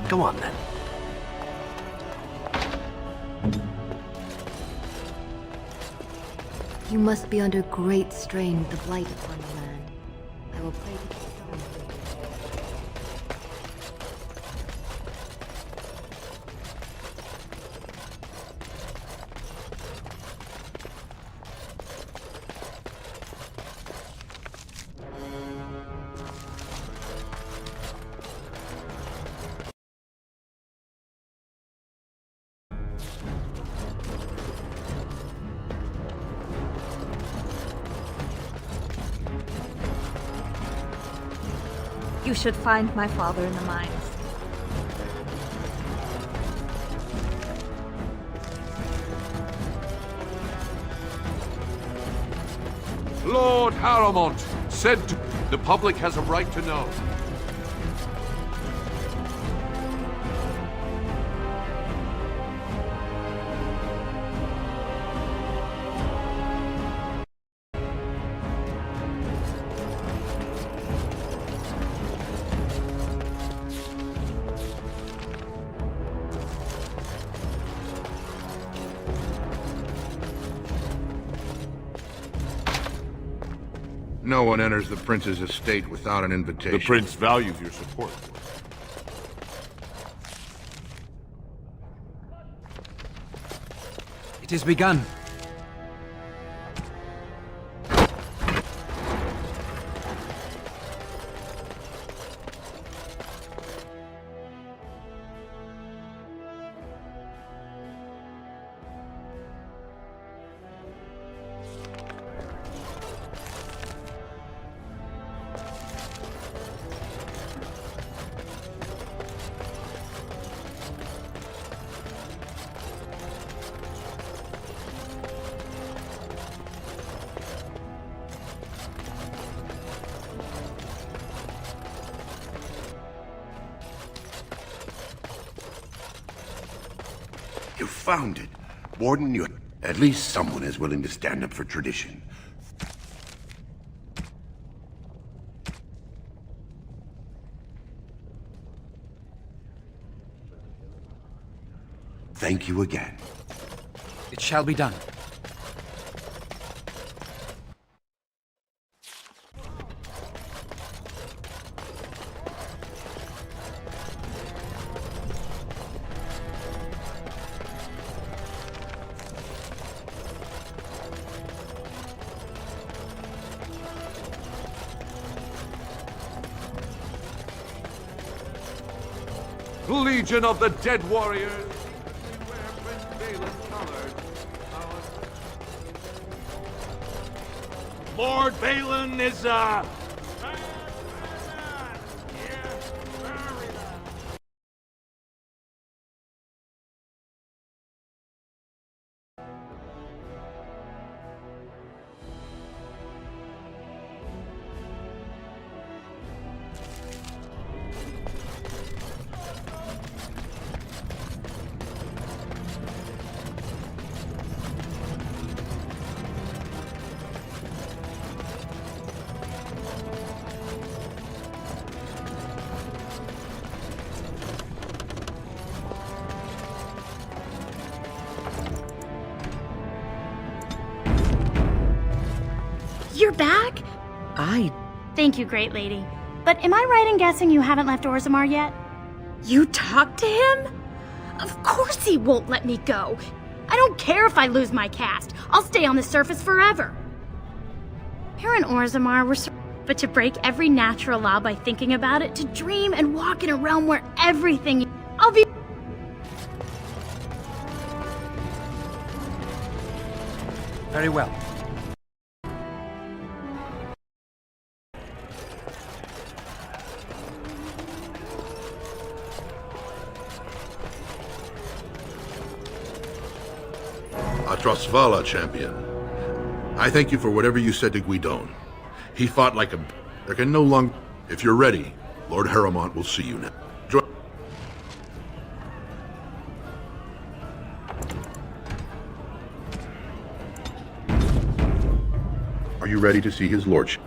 Go on then. You must be under great strain with the blight upon the land. I will pray to the stone. You should find my father in the mines. Lord Harrowmont said to... The public has a right to know. No one enters the prince's estate without an invitation. The prince values your support. It has begun. You found it. Warden, you... At least someone is willing to stand up for tradition. Thank you again. It shall be done. Legion of the Dead Warriors, wear Prince Balin's colors. Lord Balin is, You're back? Thank you, great lady. But am I right in guessing you haven't left Orzammar yet? You talked to him? Of course he won't let me go. I don't care if I lose my caste. I'll stay on the surface forever. Here in Orzammar, but to break every natural law by thinking about it, to dream and walk in a realm where everything... I'll be... Very well. Atrasvala, champion. I thank you for whatever you said to Guidon. He fought like a... There can no longer... If you're ready, Lord Harrowmont will see you now. Are you ready to see his lordship?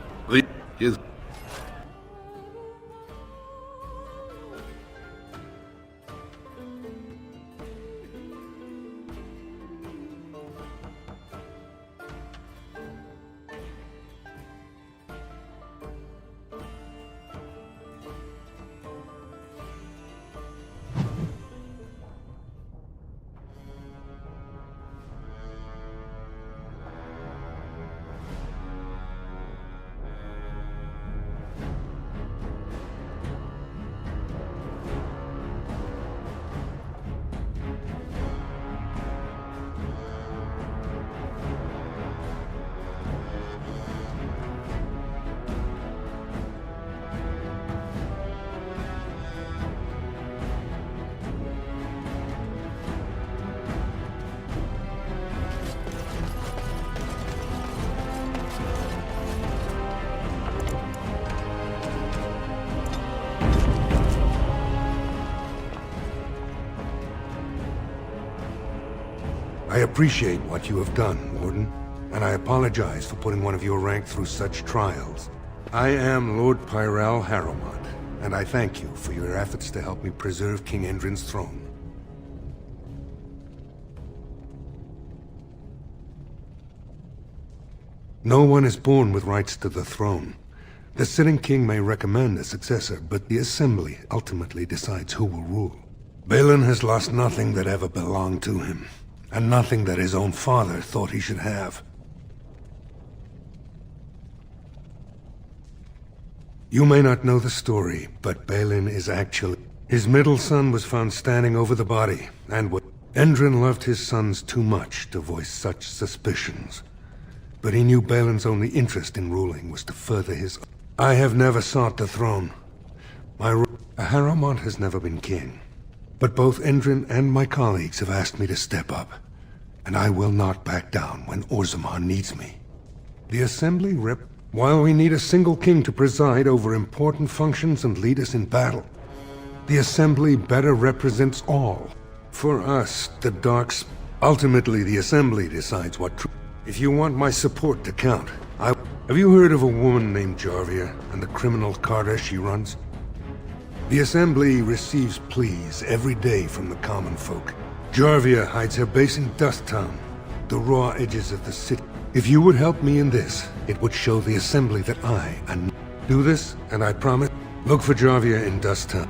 I appreciate what you have done, Warden, and I apologize for putting one of your rank through such trials. I am Lord Pyral Harrowmont, and I thank you for your efforts to help me preserve King Endrin's throne. No one is born with rights to the throne. The sitting king may recommend a successor, but the Assembly ultimately decides who will rule. Balin has lost nothing that ever belonged to him, and nothing that his own father thought he should have. You may not know the story, but Balin is actually... His middle son was found standing over the body, and Endrin loved his sons too much to voice such suspicions. But he knew Balin's only interest in ruling was to further his... I have never sought the throne. Harrowmont has never been king. But both Endrin and my colleagues have asked me to step up. And I will not back down when Orzammar needs me. The Assembly While we need a single king to preside over important functions and lead us in battle, the Assembly better represents all. For us, the Darks... Ultimately, the Assembly decides what truth... If you want my support to count, Have you heard of a woman named Jarvia and the criminal Carter she runs? The Assembly receives pleas every day from the common folk. Jarvia hides her base in Dusttown, the raw edges of the city. If you would help me in this, it would show the Assembly that I do this, and I promise, look for Jarvia in Dusttown.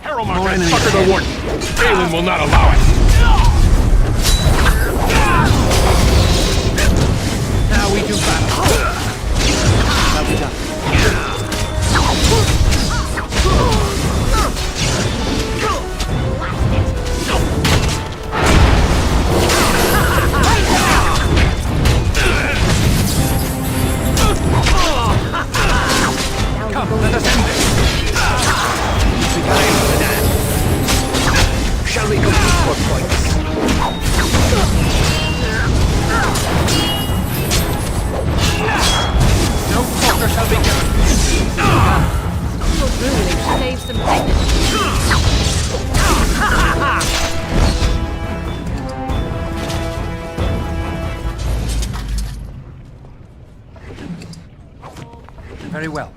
Harrowmont has suckered the warden. Balin will not allow it. Now we do battle. Shall be done. Come, let us end this. Shall we go for points? No quarter shall be given. Your ruling saves some dignity. Very well.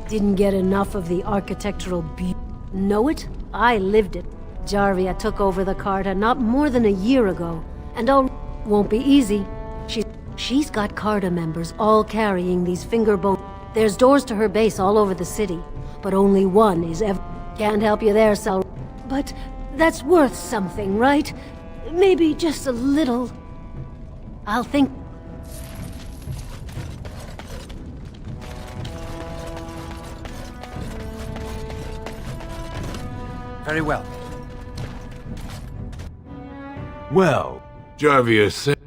Didn't get enough of the architectural beauty. Know it? I lived it. Jarvia took over the Carta not more than a year ago, and won't be easy. She's got Carta members all carrying these finger bones. There's doors to her base all over the city, but only one is ever... Can't help you there, Sal. But that's worth something, right? Maybe just a little... I'll think... Very well. Well, Jarvia said...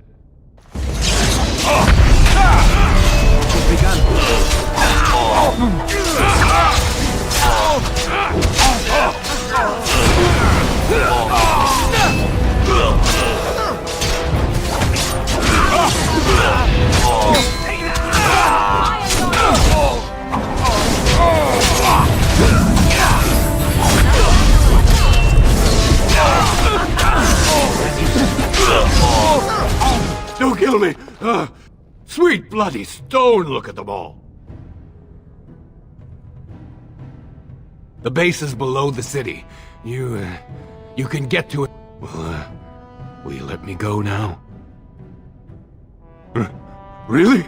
kill me! Sweet bloody stone, look at them all! The base is below the city. You can get to it. Well, will you let me go now? Really?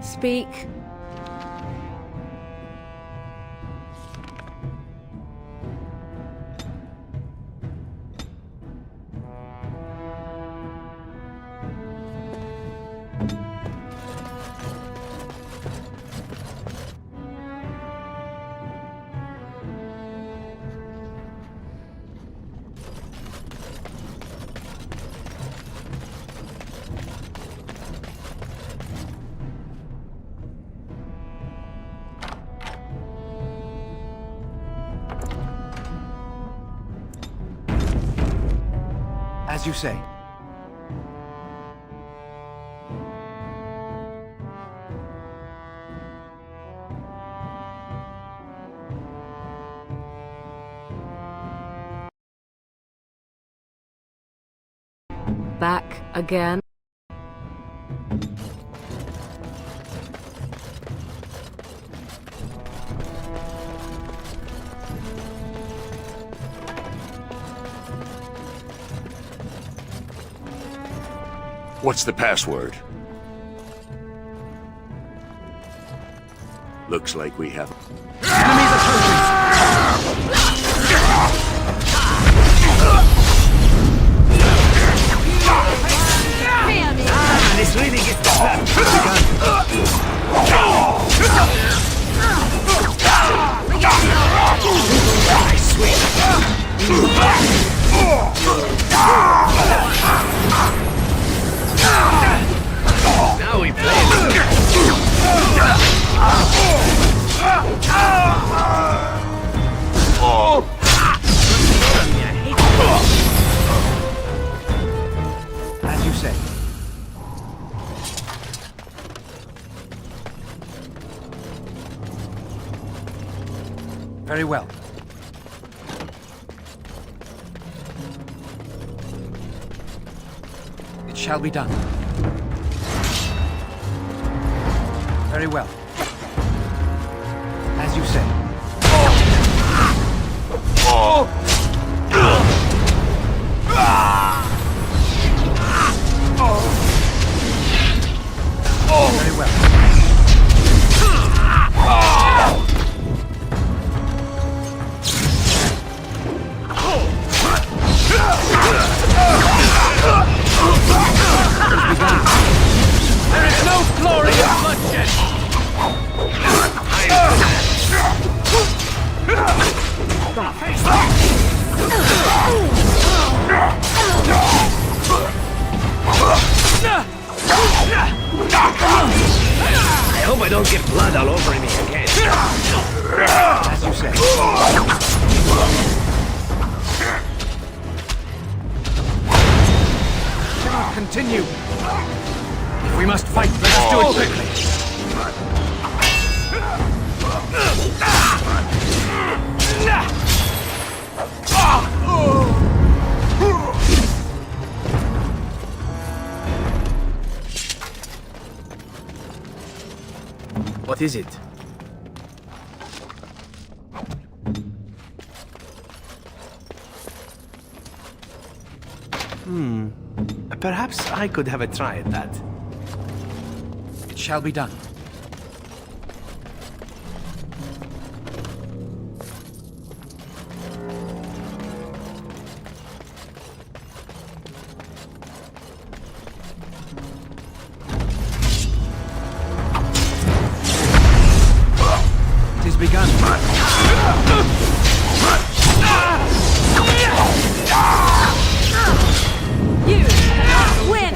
Speak. As you say. Back again. What's the password? Looks like we have... Enemies approaching! This really gets the plan. I Now we play. As you say. Very well. It shall be done. Very well. As you say. Very well. There is no glory in bloodshed! I hope I don't get blood all over me again. As you say. Cannot continue. If we must fight, let us do it quickly. What is it? Perhaps I could have a try at that. It shall be done. It is begun. You cannot win!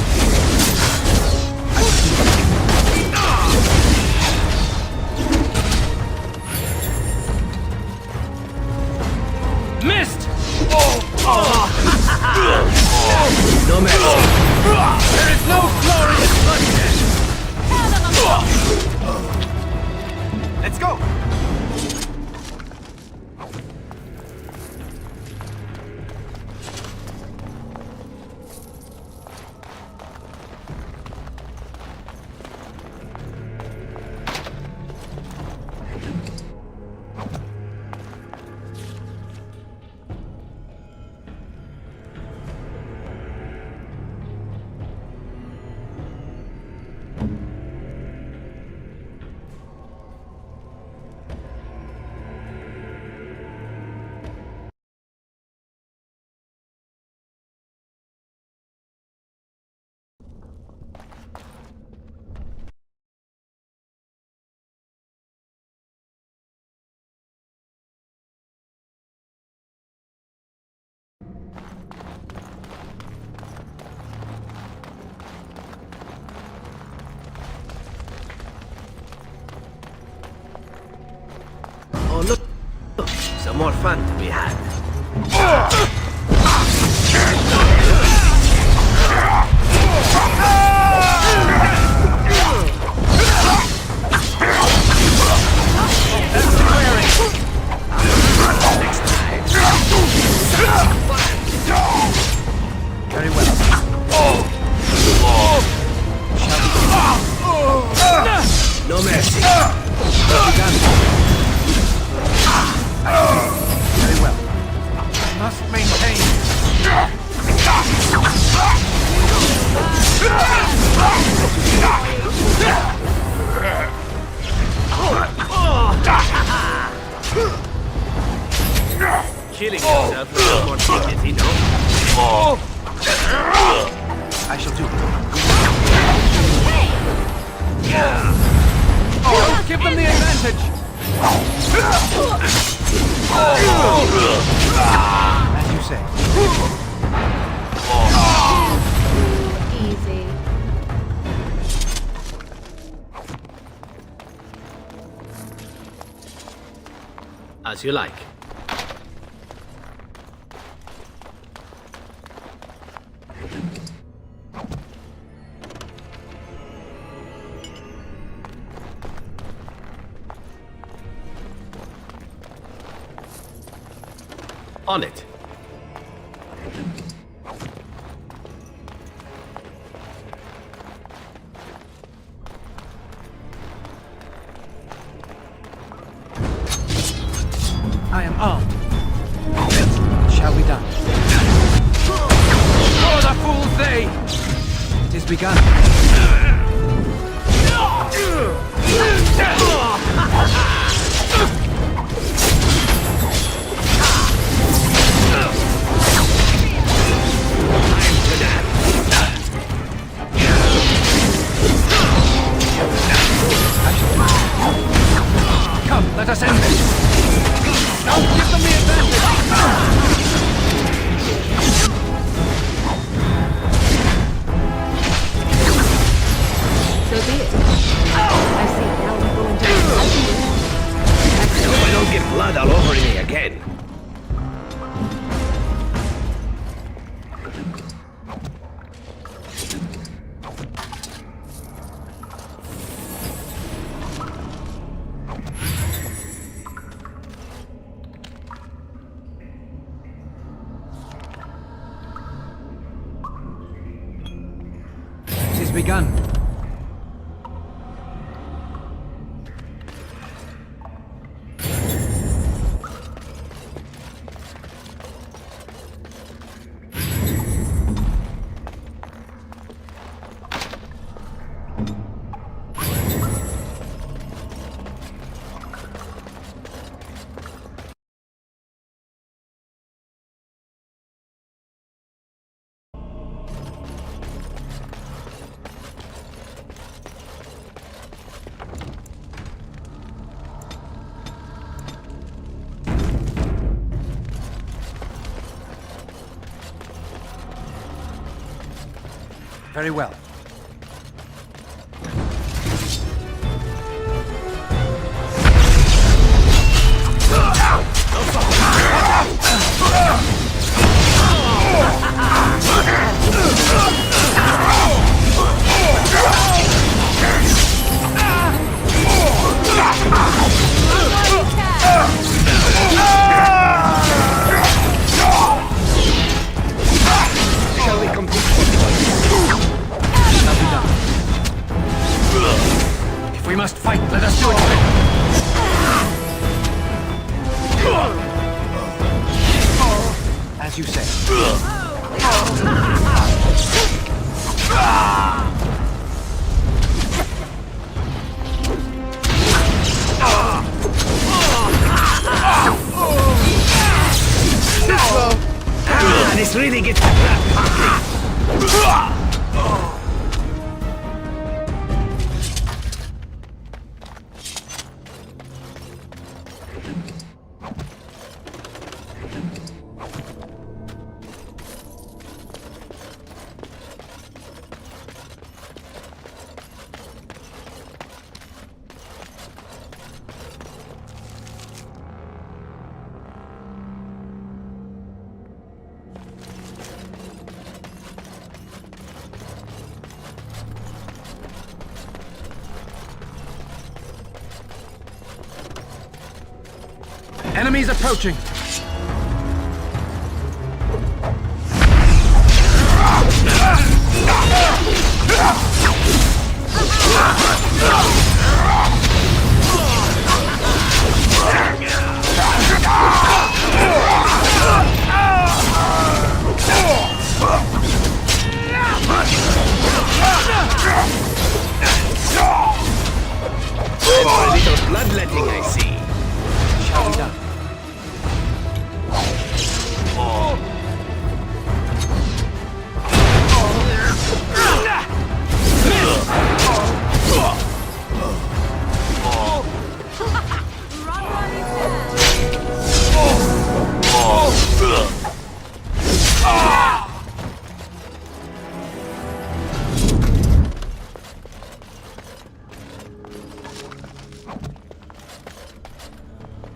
more fun to be had. Very well. No mercy. Very well. I must maintain. Killing yourself with no more dignity, no? I shall do it. Oh, give them the advantage! As you say. Easy. As you like. On it. I am armed. Shall be done. For the fools they! It is begun. Come, let us end this! Don't give them the advantage! So be it. I see. Now we go into I hope I don't get blood all over me again. It is begun. Very well. Shall we complete? If we must fight, let us do it. As you say. This really gets the crap pumping. Enemies approaching. A little bloodletting, I see. Shall be done.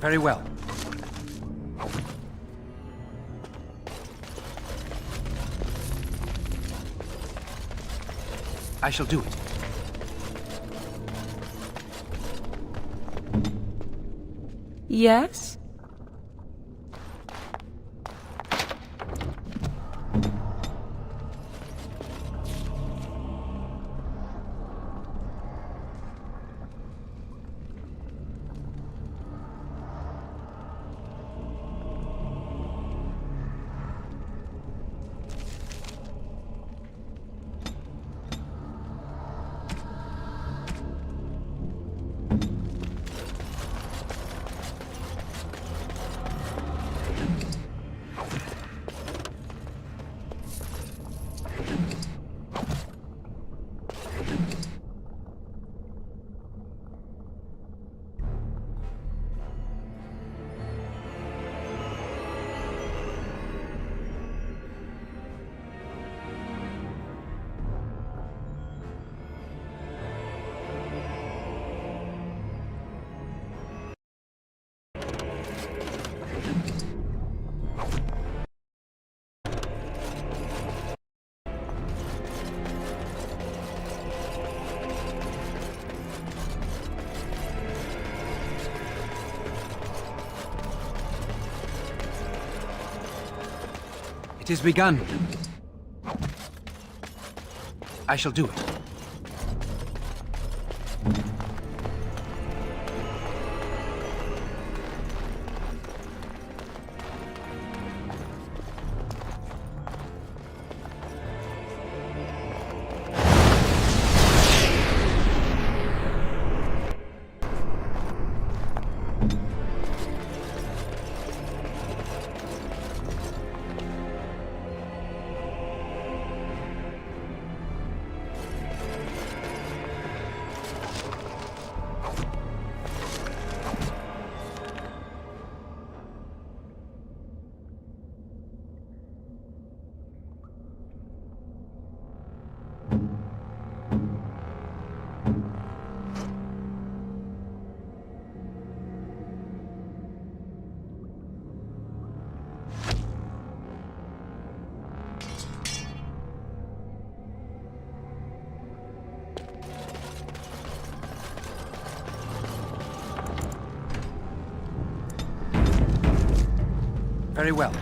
Very well. I shall do it. Yes? It is begun. I shall do it. Very well.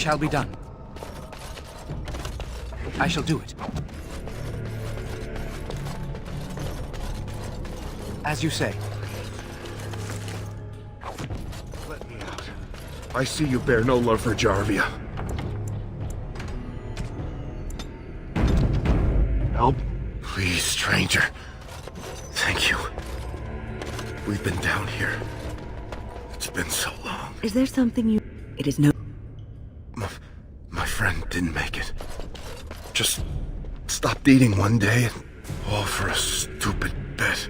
shall be done. I shall do it. As you say. Let me out. I see you bear no love for Jarvia. Help? Please, stranger. Thank you. We've been down here. It's been so long. Is there something you... It is no... My friend didn't make it. Just stopped eating one day, and all for a stupid bet.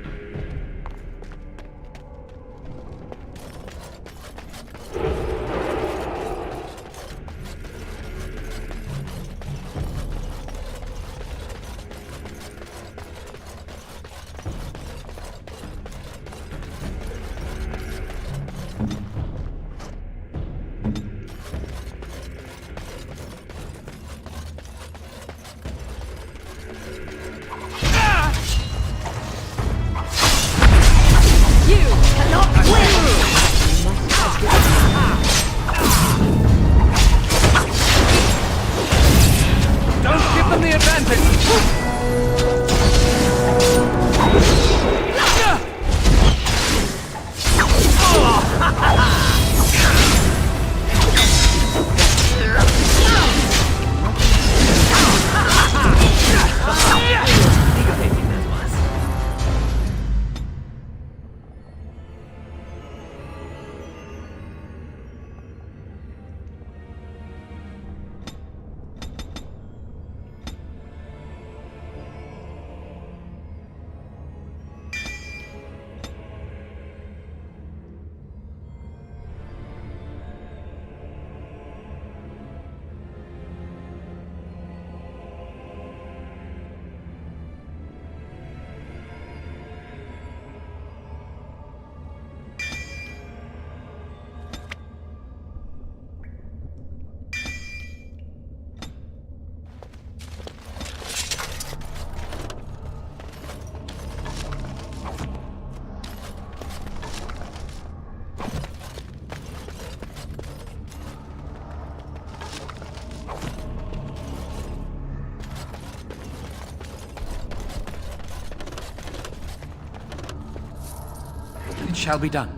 It shall be done.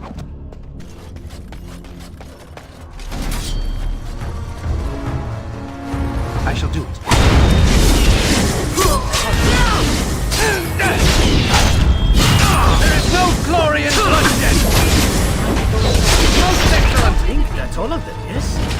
I shall do it. There is no glory in bloodshed! Most excellent! I think that's all of them, yes?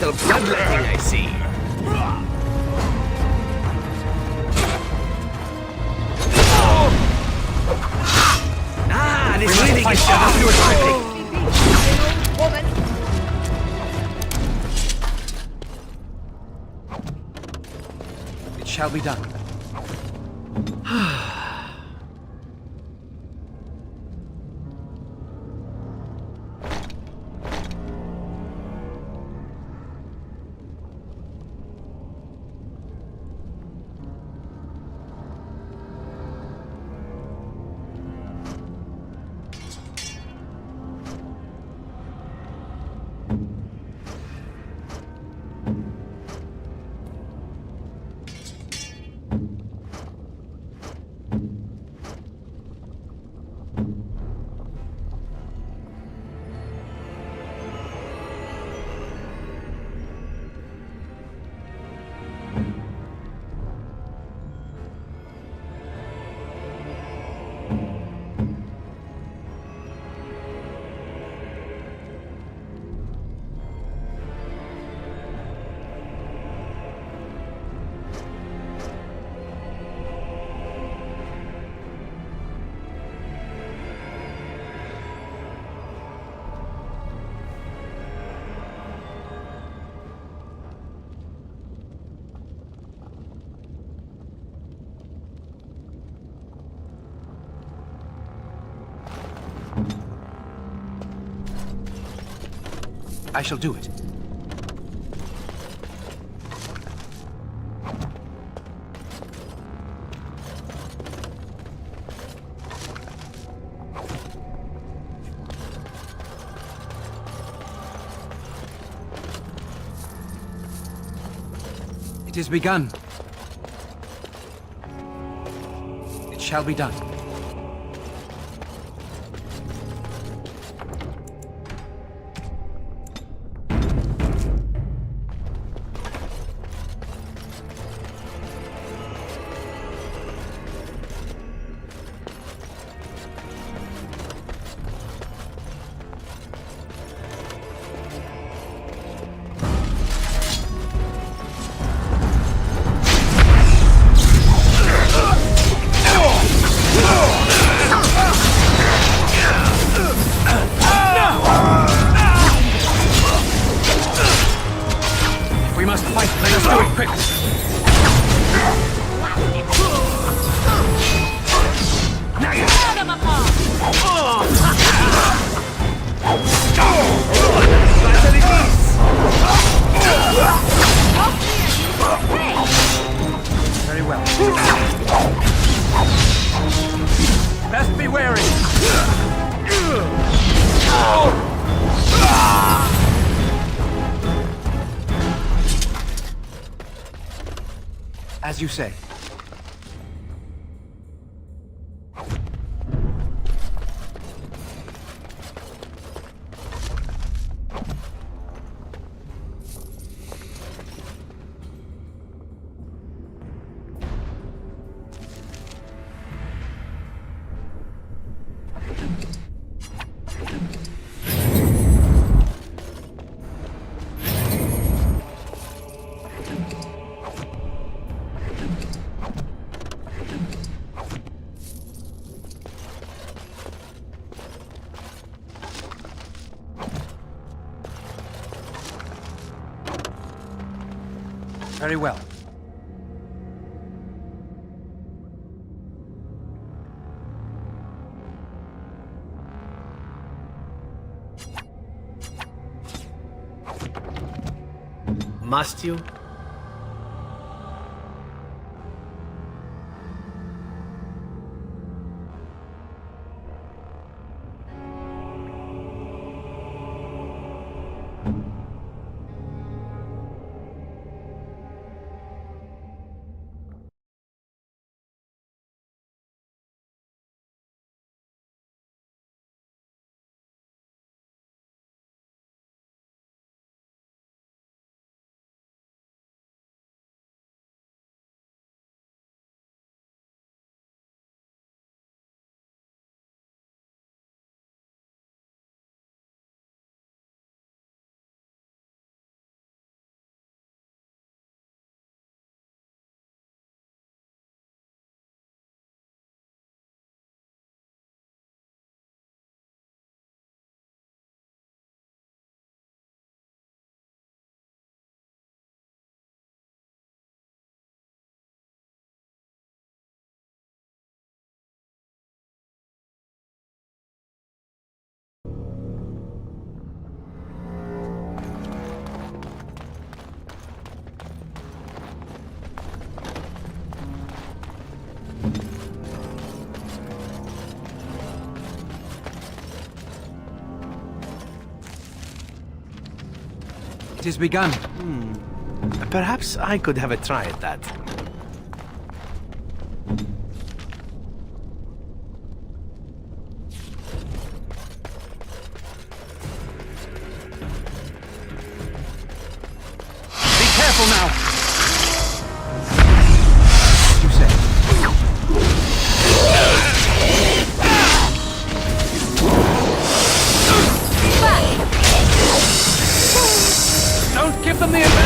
Bloodletting, I see. Ah, this really gets It shall be done. I shall do it. It is begun. It shall be done. We must fight. Let us do it quickly. Very well. Best be wary. As you say. Very well. Must you? It is begun. Perhaps I could have a try at that. Be careful now! As you say. Don't give them the advantage!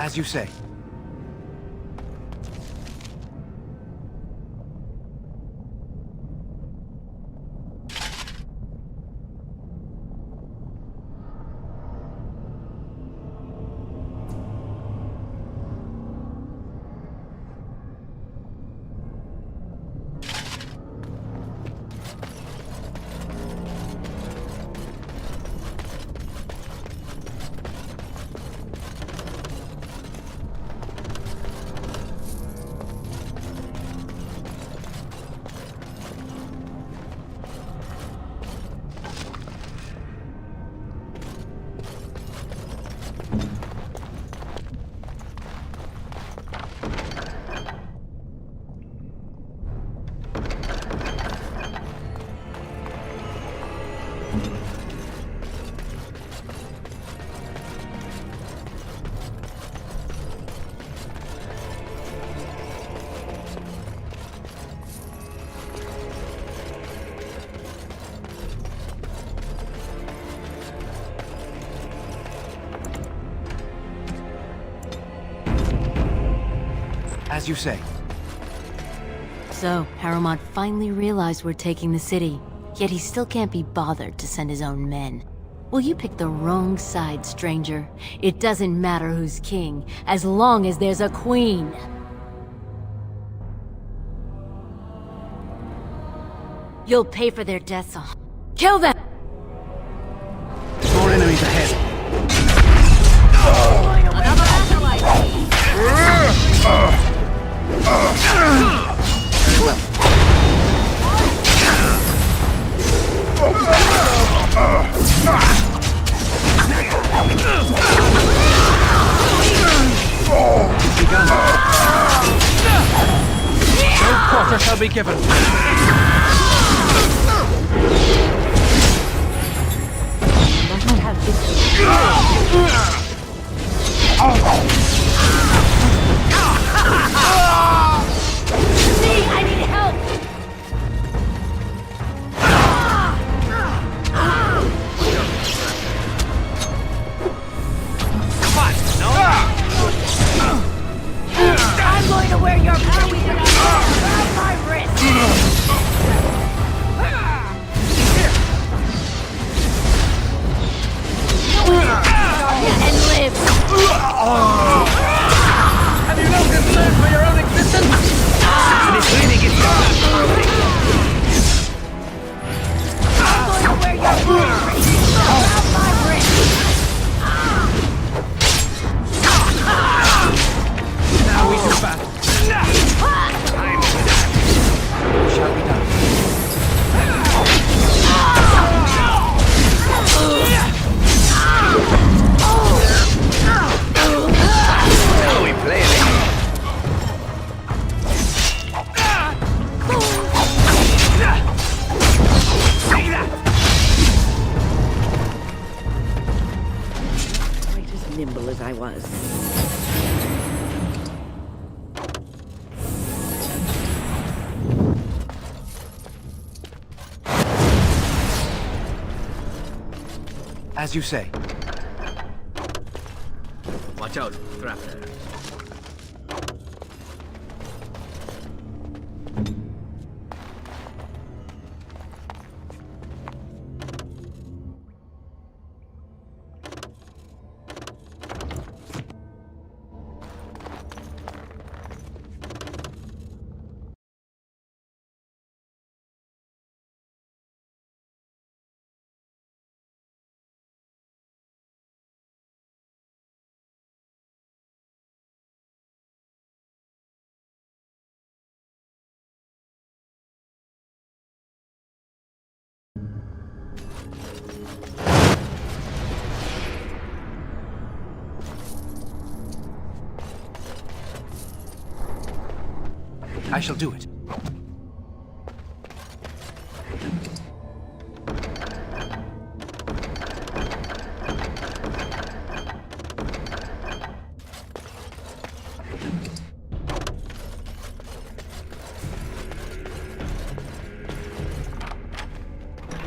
As you say. As you say. So, Harrowmont finally realized we're taking the city, yet he still can't be bothered to send his own men. Well, you picked the wrong side, stranger. It doesn't matter who's king, as long as there's a queen. You'll pay for their deaths. Kill them! More enemies ahead. Begun. No quarter shall be given. Must have victory. See, I need help! I'm going to wear your power around my wrist! And live! Have you no concern for your own existence? And it's really getting I'm going to wear your power around my wrist! Now we do battle. Time for that. Shall be done. Now we play it. Quite as nimble as I was. As you say. Watch out, trap there. I shall do it.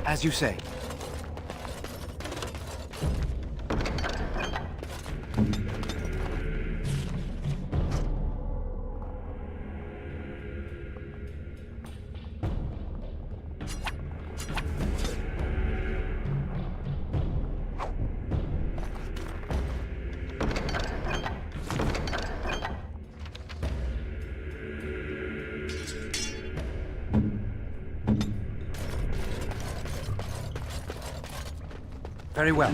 As you say. Very well.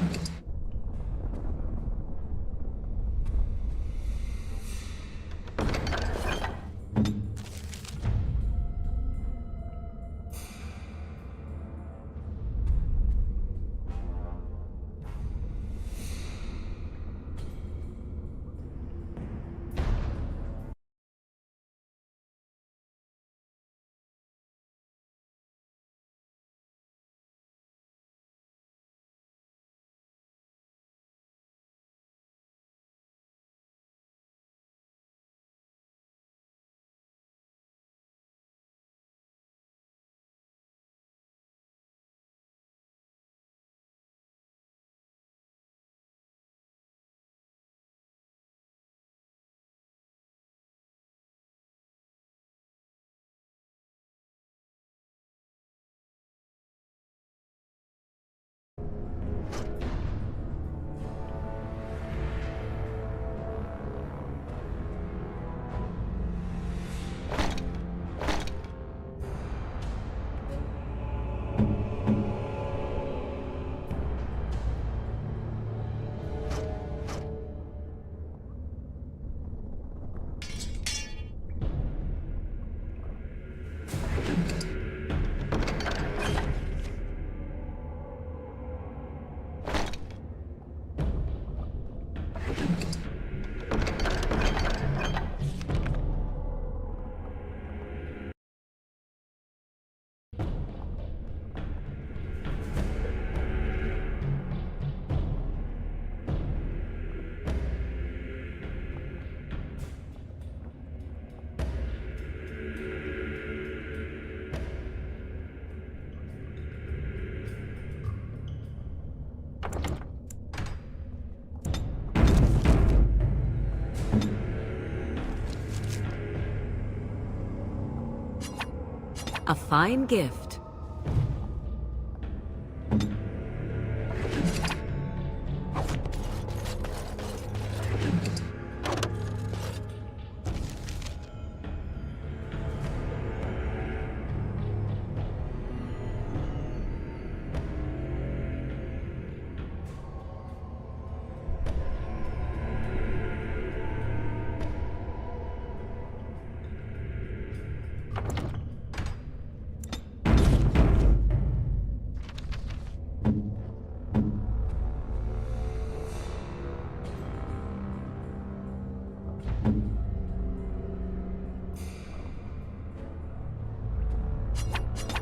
A fine gift.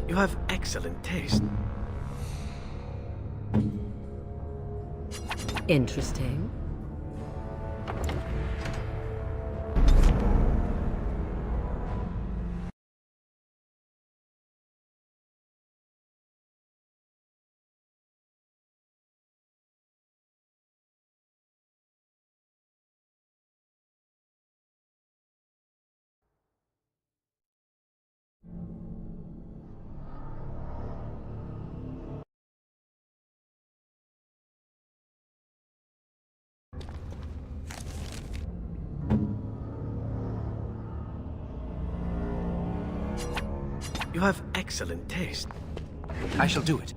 You have excellent taste. Interesting. You have excellent taste. I shall do it.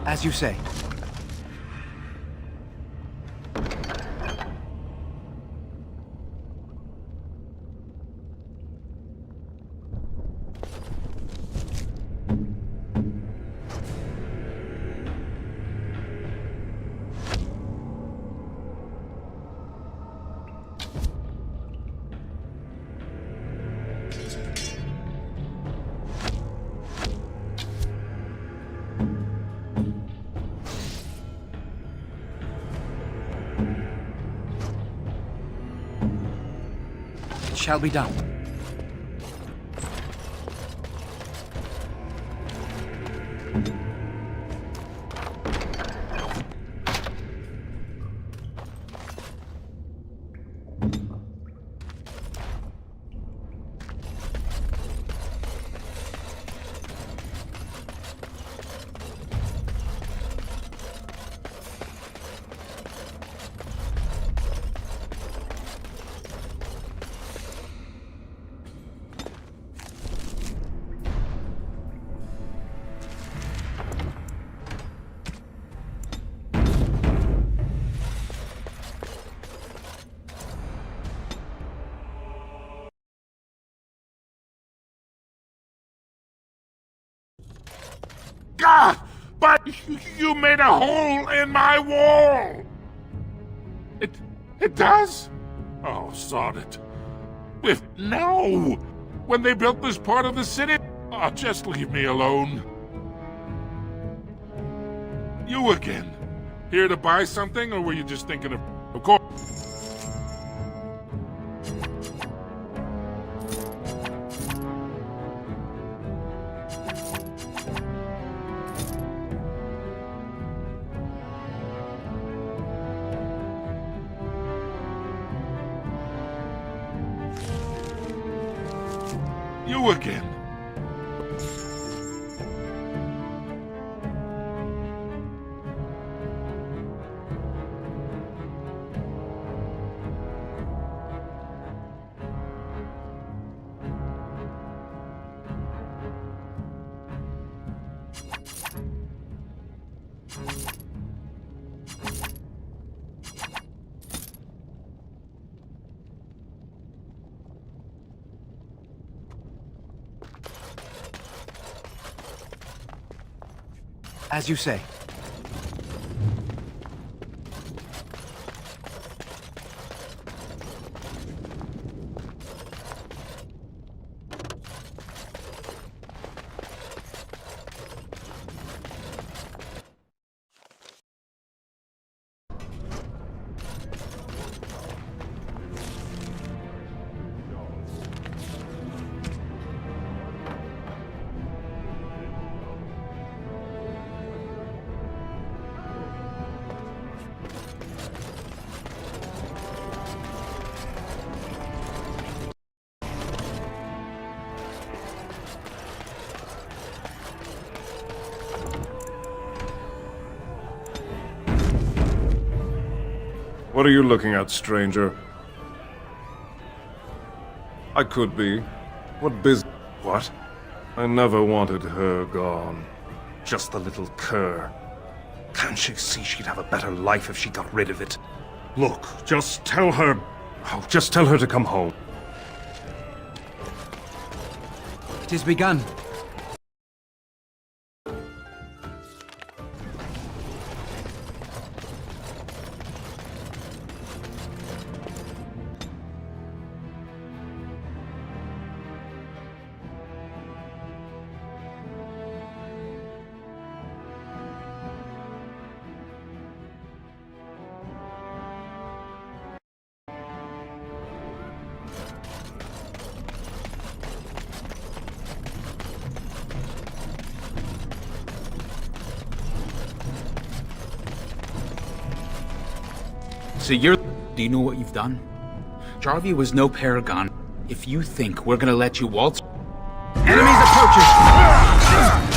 As you say. Shall be done. Ah! But you made a hole in my wall! It does? Oh, sod it. No! When they built this part of the city? Oh, just leave me alone. You again. Here to buy something, or were you just thinking of course? You again. As you say. What are you looking at, stranger? I could be. What business? What? I never wanted her gone. Just the little cur. Can't she see she'd have a better life if she got rid of it? Look, just tell her... Oh, just tell her to come home. It has begun. So you're... Do you know what you've done? Jarvia was no paragon. If you think we're gonna let you waltz... Enemies approaching!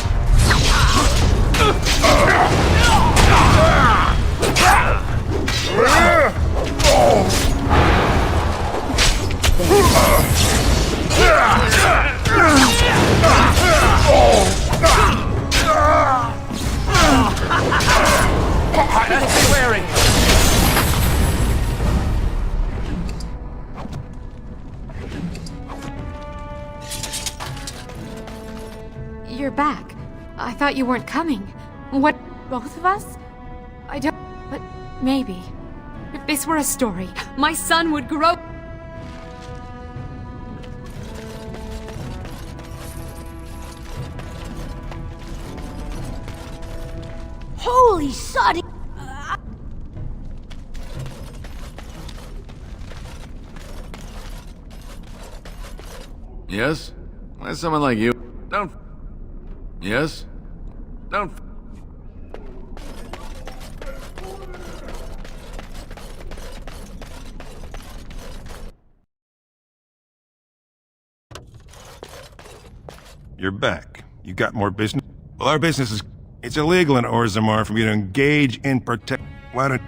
You're back. I thought you weren't coming. What, both of us? I don't... but maybe. If this were a story, my son would grow... Holy soddy! Yes? Why someone like you? Don't... Yes? Don't... You're back. You got more business? Well, our business is... It's illegal in Orzammar for me to engage in protect... Why don't...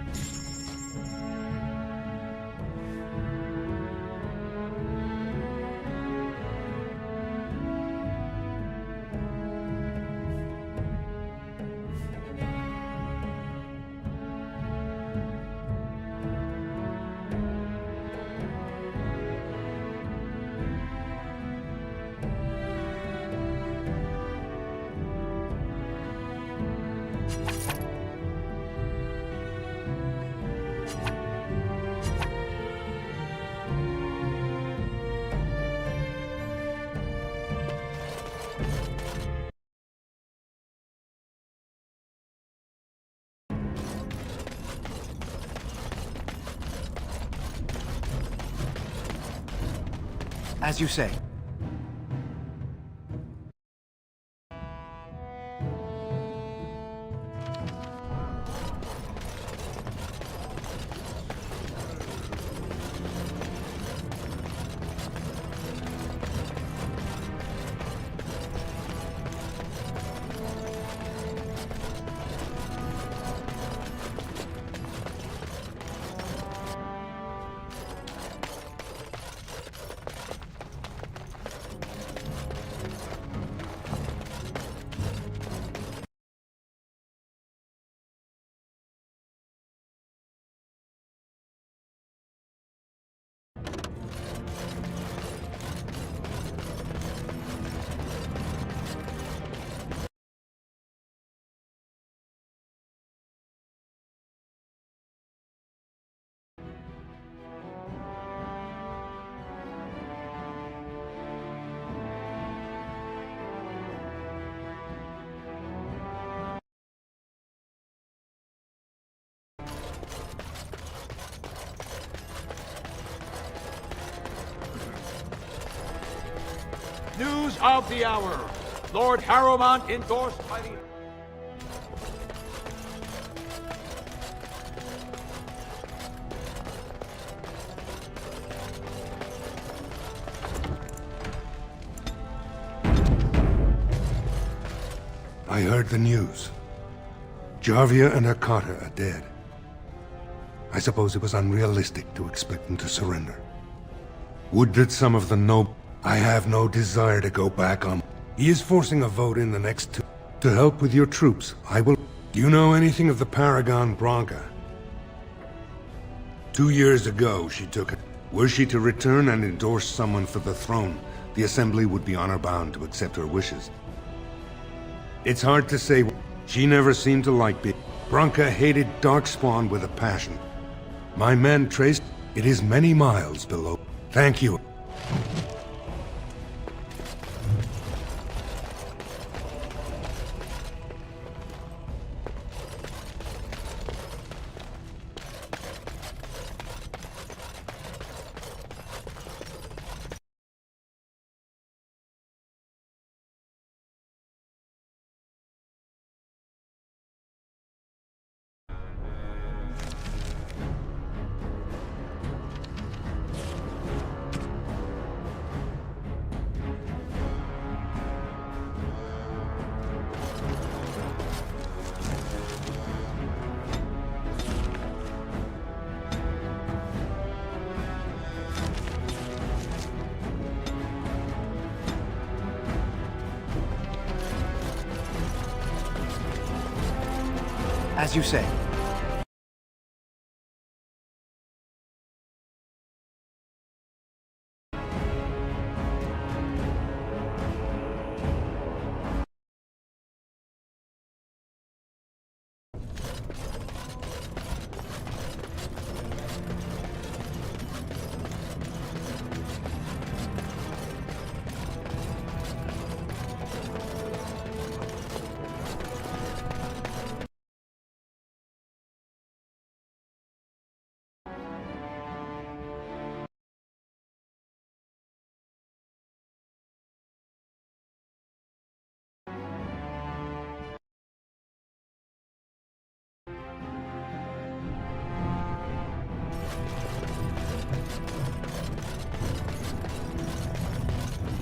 As you say. News of the hour. Lord Harrowmont endorsed by the... I heard the news. Jarvia and Hakata are dead. I suppose it was unrealistic to expect them to surrender. Would that some of the noble... I have no desire to go back on... He is forcing a vote in the next two... To help with your troops, I will... Do you know anything of the Paragon Branca? 2 years ago, she took it. Were she to return and endorse someone for the throne, the Assembly would be honor-bound to accept her wishes. It's hard to say. She never seemed to like being... Branca hated Darkspawn with a passion. My men traced... It is many miles below. Thank you. As you say.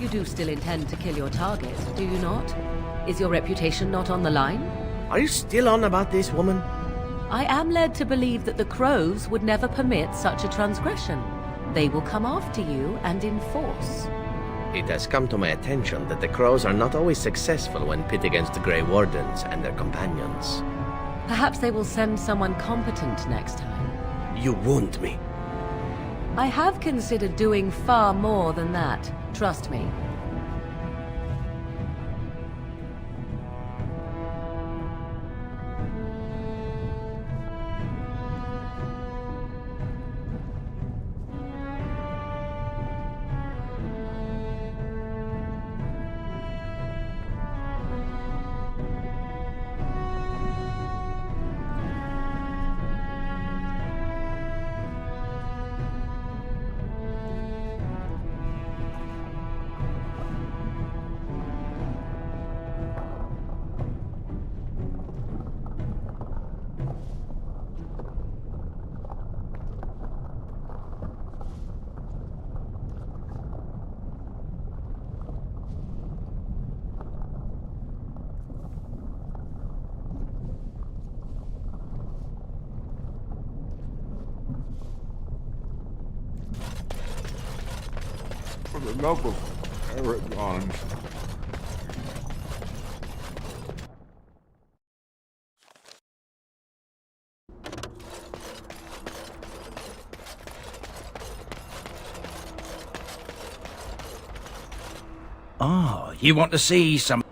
You do still intend to kill your target, do you not? Is your reputation not on the line? Are you still on about this woman? I am led to believe that the Crows would never permit such a transgression. They will come after you and enforce. It has come to my attention that the Crows are not always successful when pit against the Grey Wardens and their companions. Perhaps they will send someone competent next time. You wound me. I have considered doing far more than that, trust me. For the love of Paragon. Oh, you want to see some...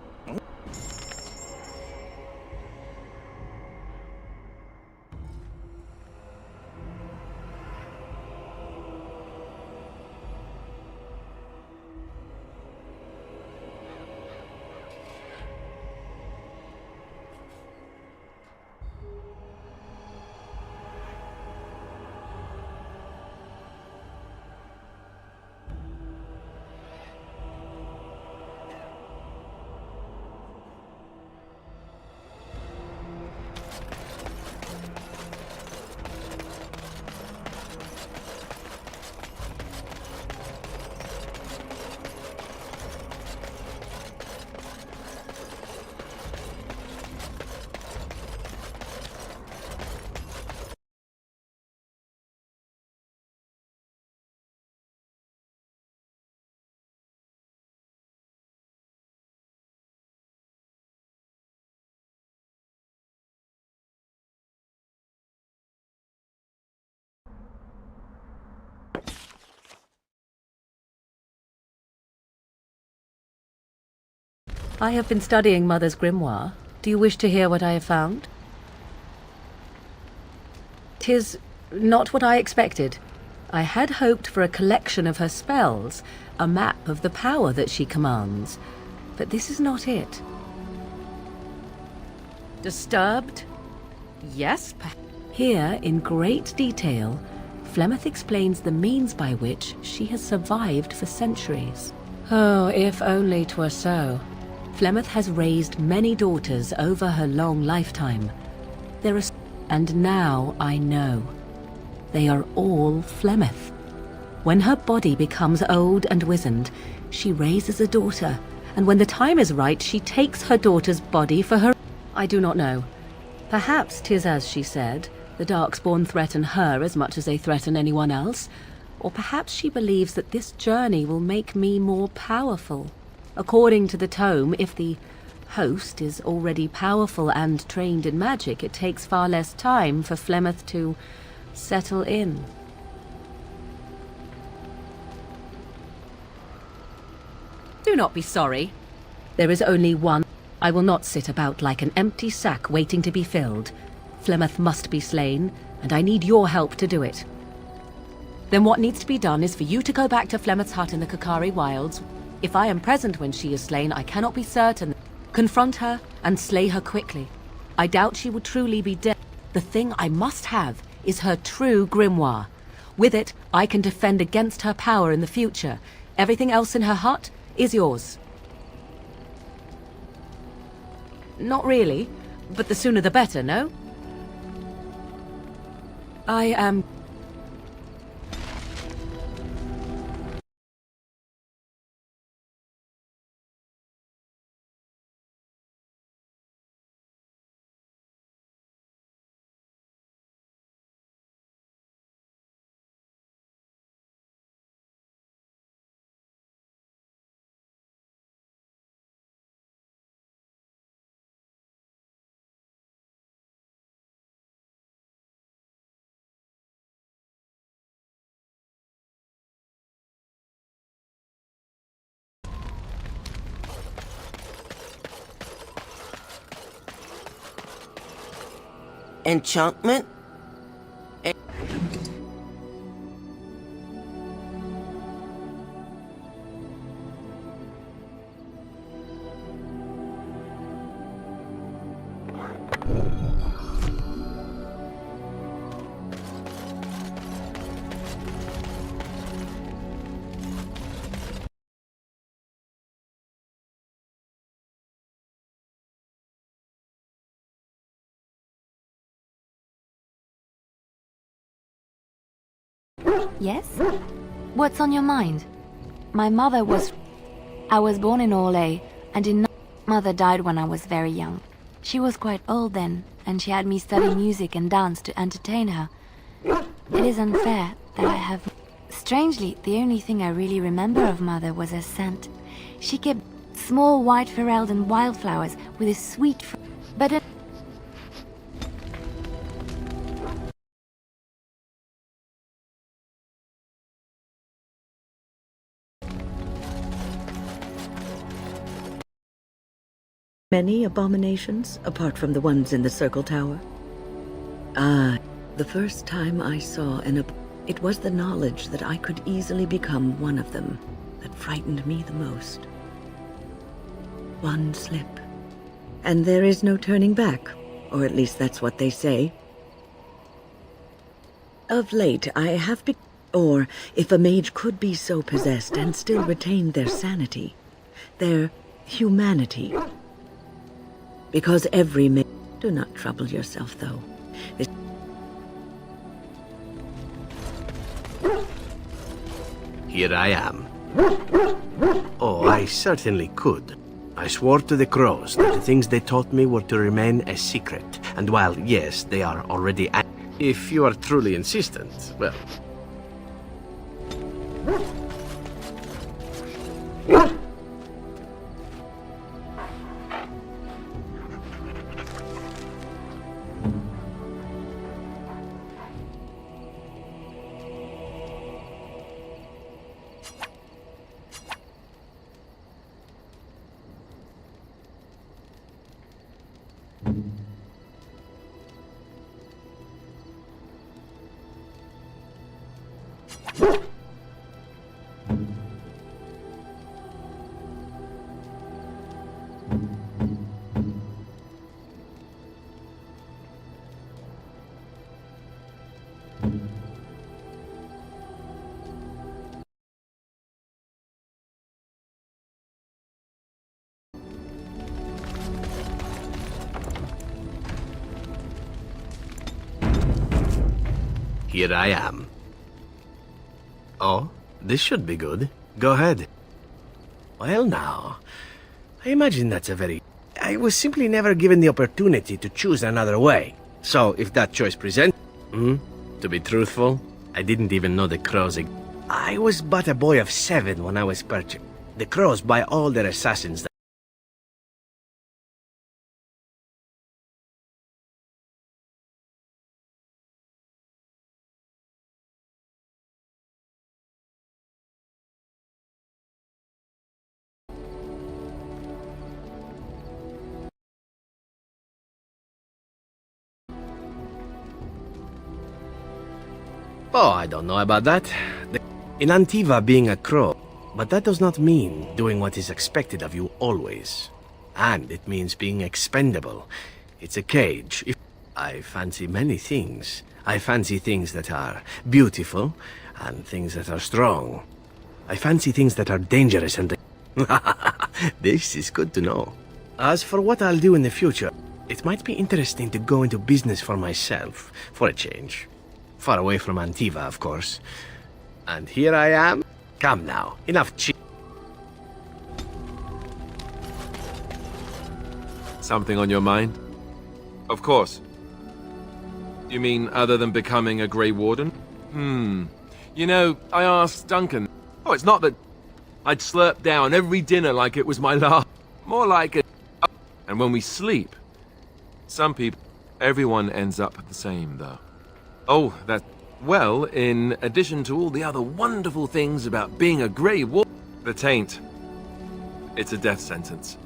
I have been studying Mother's grimoire. Do you wish to hear what I have found? 'Tis not what I expected. I had hoped for a collection of her spells, a map of the power that she commands. But this is not it. Disturbed? Yes, here, in great detail, Flemeth explains the means by which she has survived for centuries. Oh, if only 'twere so. Flemeth has raised many daughters over her long lifetime. And now I know. They are all Flemeth. When her body becomes old and wizened, she raises a daughter, and when the time is right, she takes her daughter's body for her... I do not know. Perhaps 'tis as she said, the Darkspawn threaten her as much as they threaten anyone else, or perhaps she believes that this journey will make me more powerful. According to the tome, if the host is already powerful and trained in magic, it takes far less time for Flemeth to settle in. Do not be sorry. There is only one. I will not sit about like an empty sack waiting to be filled. Flemeth must be slain, and I need your help to do it. Then what needs to be done is for you to go back to Flemeth's hut in the Kakari Wilds. If I am present when she is slain, I cannot be certain. Confront her and slay her quickly. I doubt she will truly be dead. The thing I must have is her true grimoire. With it, I can defend against her power in the future. Everything else in her hut is yours. Not really, but the sooner the better, no? I am... Enchantment? Yes? What's on your mind? My mother was... I was born in Orlais, and mother died when I was very young. She was quite old then, and she had me study music and dance to entertain her. It is unfair that I have... Strangely, the only thing I really remember of mother was her scent. She kept small white Ferelden wildflowers with a sweet... But it... Many abominations, apart from the ones in the Circle Tower? Ah, the first time I saw it was the knowledge that I could easily become one of them that frightened me the most. One slip, and there is no turning back, or at least that's what they say. Of late, I have or if a mage could be so possessed and still retain their sanity, their humanity. Because every mage... Do not trouble yourself, though. Here I am. Oh, I certainly could. I swore to the crows that the things they taught me were to remain a secret. And while, yes, they are already... If you are truly insistent, well... Here I am. Oh, this should be good. Go ahead. Well now, I imagine that's a very... I was simply never given the opportunity to choose another way. So, if that choice presents... To be truthful, I didn't even know the crows... I was but a boy of 7 when I was purchased. The crows buy all their assassins... Oh, I don't know about that. In Antiva being a crow, but that does not mean doing what is expected of you always. And it means being expendable. It's a cage. I fancy many things. I fancy things that are beautiful, and things that are strong. I fancy things that are dangerous and... This is good to know. As for what I'll do in the future, it might be interesting to go into business for myself, for a change. Far away from Antiva, of course. And here I am. Come now, enough Something on your mind? Of course. You mean other than becoming a Grey Warden? You know, I asked Duncan. Oh, it's not that I'd slurp down every dinner like it was my last. More like a... And when we sleep, some people... Everyone ends up the same, though. Oh, that... Well, in addition to all the other wonderful things about being a Grey Warden... The taint. It's a death sentence.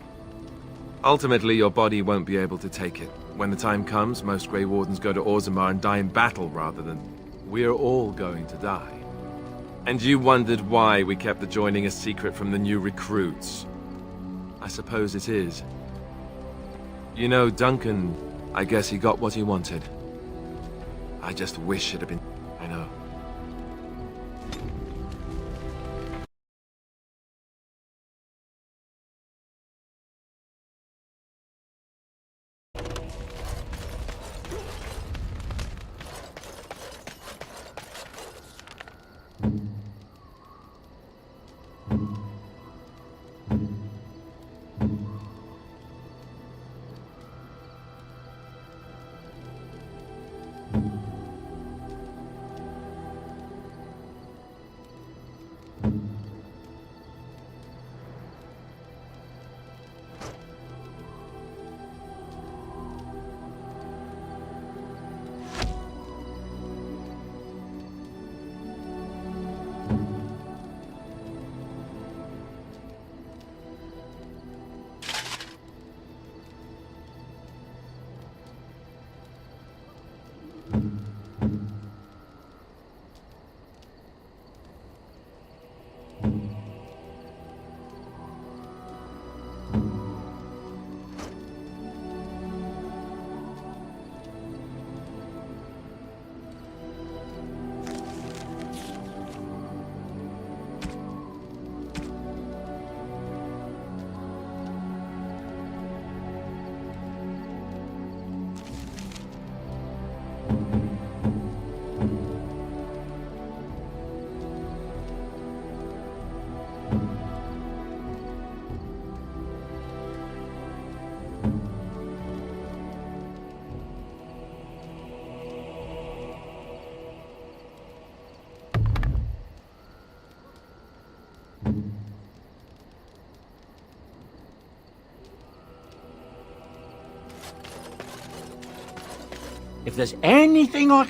Ultimately, your body won't be able to take it. when the time comes, most Grey Wardens go to Orzammar and die in battle rather than... We're all going to die. And you wondered why we kept the joining a secret from the new recruits. I suppose it is. You know, Duncan, I guess he got what he wanted. I just wish it had been... I know. If there's anything I...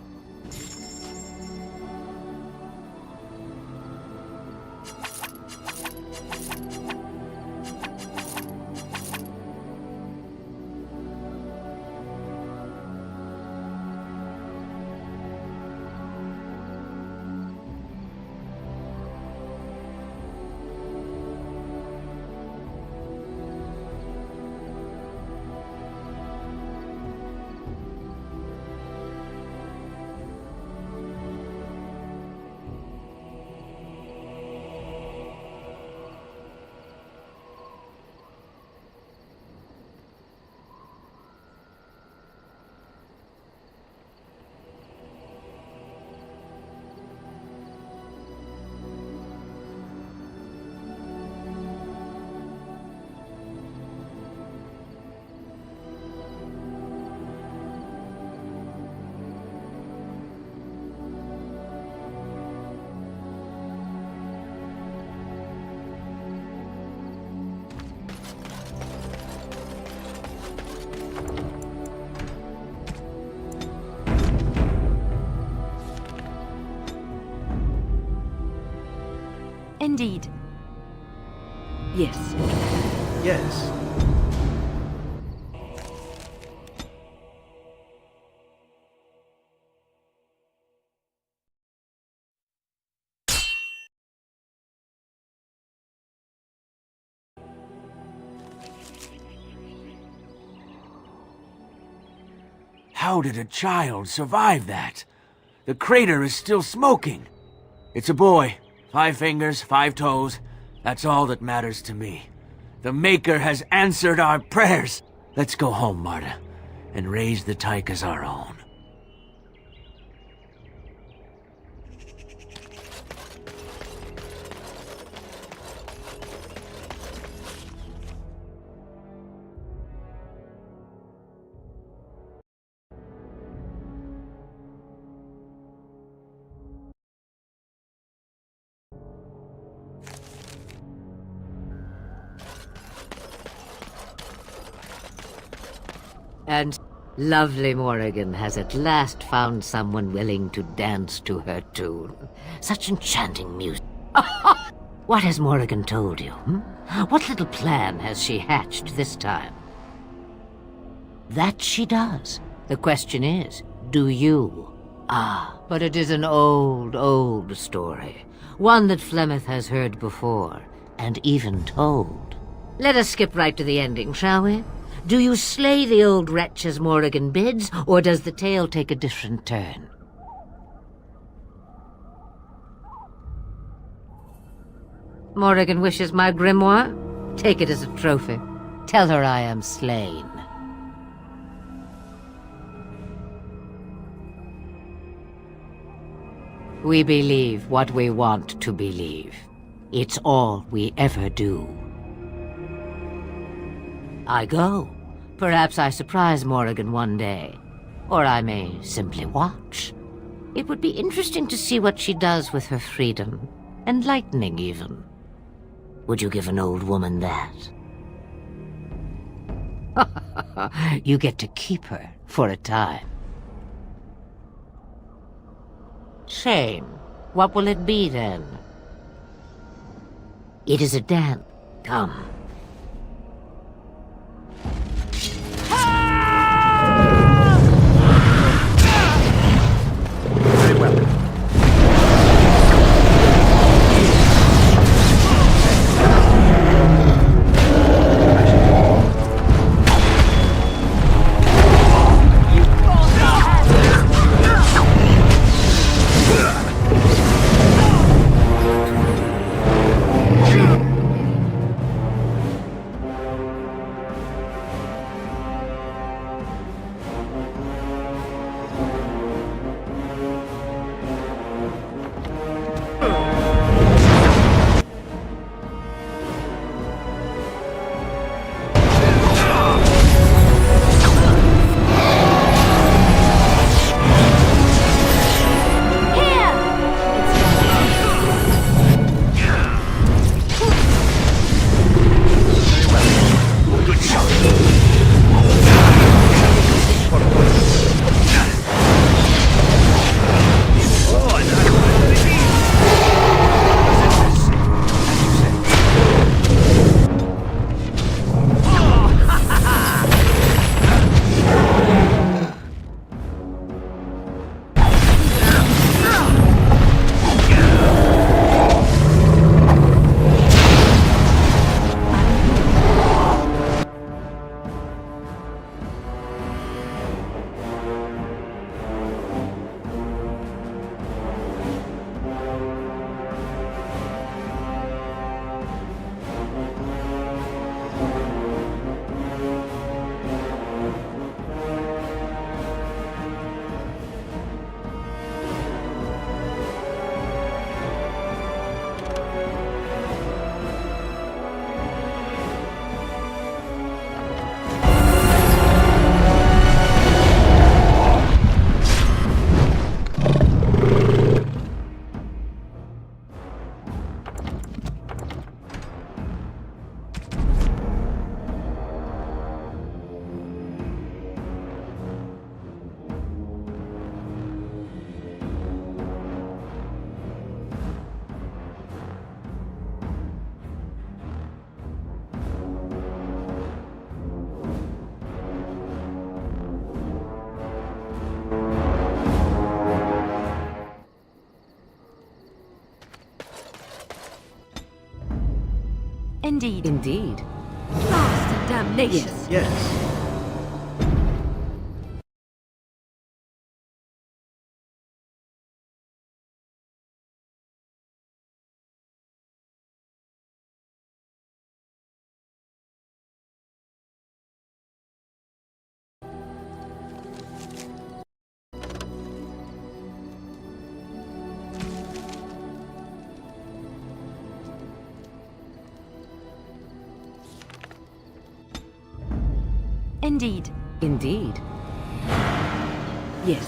Indeed. Yes. Yes. How did a child survive that? The crater is still smoking. It's a boy. 5 fingers, 5 toes. That's all that matters to me. The Maker has answered our prayers. Let's go home, Marta, and raise the Tyke as our own. And lovely Morrigan has at last found someone willing to dance to her tune. Such enchanting music. What has Morrigan told you? What little plan has she hatched this time? That she does. The question is, do you? Ah, but it is an old, old story. One that Flemeth has heard before, and even told. Let us skip right to the ending, shall we? Do you slay the old wretch as Morrigan bids, or does the tale take a different turn? Morrigan wishes my grimoire? Take it as a trophy. Tell her I am slain. We believe what we want to believe. It's all we ever do. I go. Perhaps I surprise Morrigan one day. Or I may simply watch. It would be interesting to see what she does with her freedom. Enlightening, even. Would you give an old woman that? You get to keep her for a time. Shame. What will it be, then? It is a dance. Come. Very well. Indeed. Indeed. Blast and damnation. Yes. Indeed. Indeed. Yes.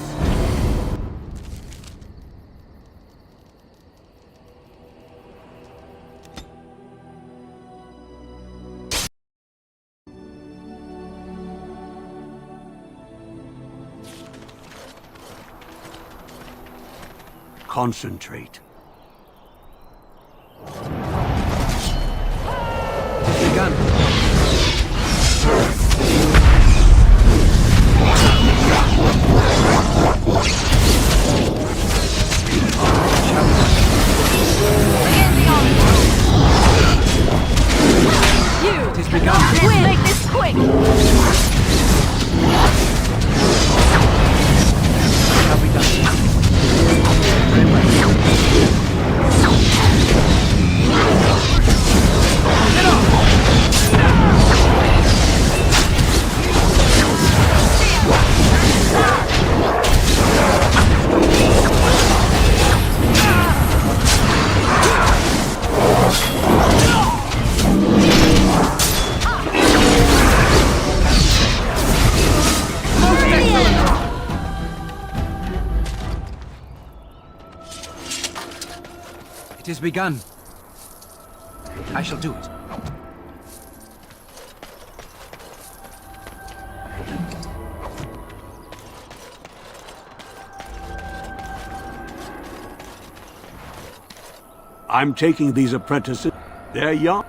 Concentrate. Begun. It has begun. Let's make this quick! Shall be done. Get off! It has begun. I shall do it. I'm taking these apprentices. They're young.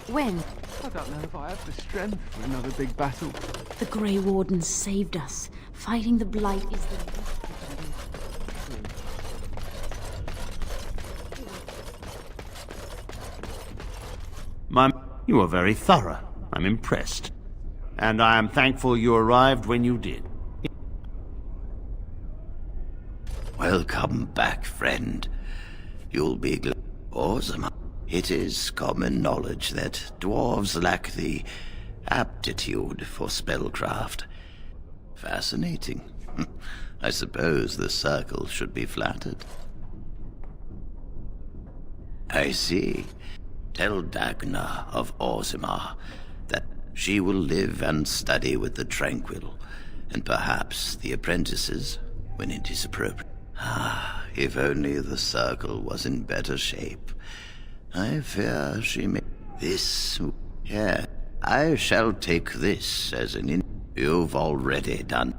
When? I don't know if I have the strength for another big battle. The Grey Wardens saved us. Fighting the Blight is the You were very thorough. I'm impressed. And I am thankful you arrived when you did. Welcome back, friend. You'll be glad. Orzammar. It is common knowledge that dwarves lack the aptitude for spellcraft. Fascinating. I suppose the circle should be flattered. I see. Tell Dagna of Orzammar that she will live and study with the Tranquil, and perhaps the apprentices, when it is appropriate. Ah, if only the circle was in better shape. I fear she may... This... Yeah, I shall take this as an You've already done.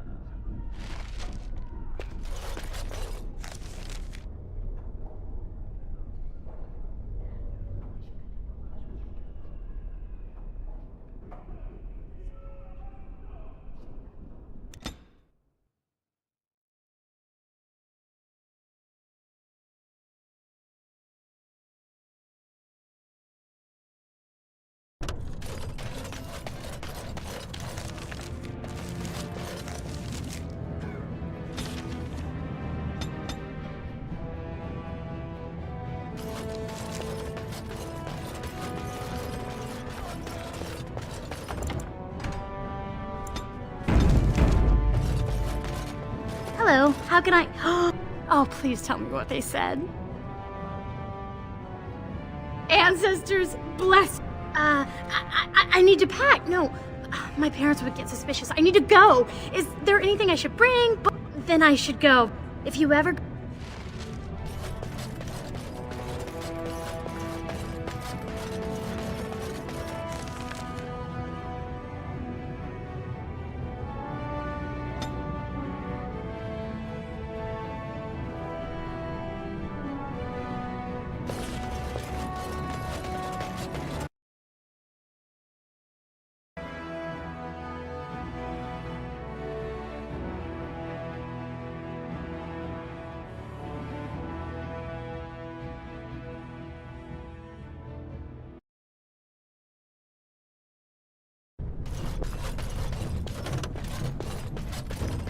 Hello, how can I... Oh, please tell me what they said. Ancestors, bless... I need to pack. No, my parents would get suspicious. I need to go. Is there anything I should bring? Then I should go. If you ever...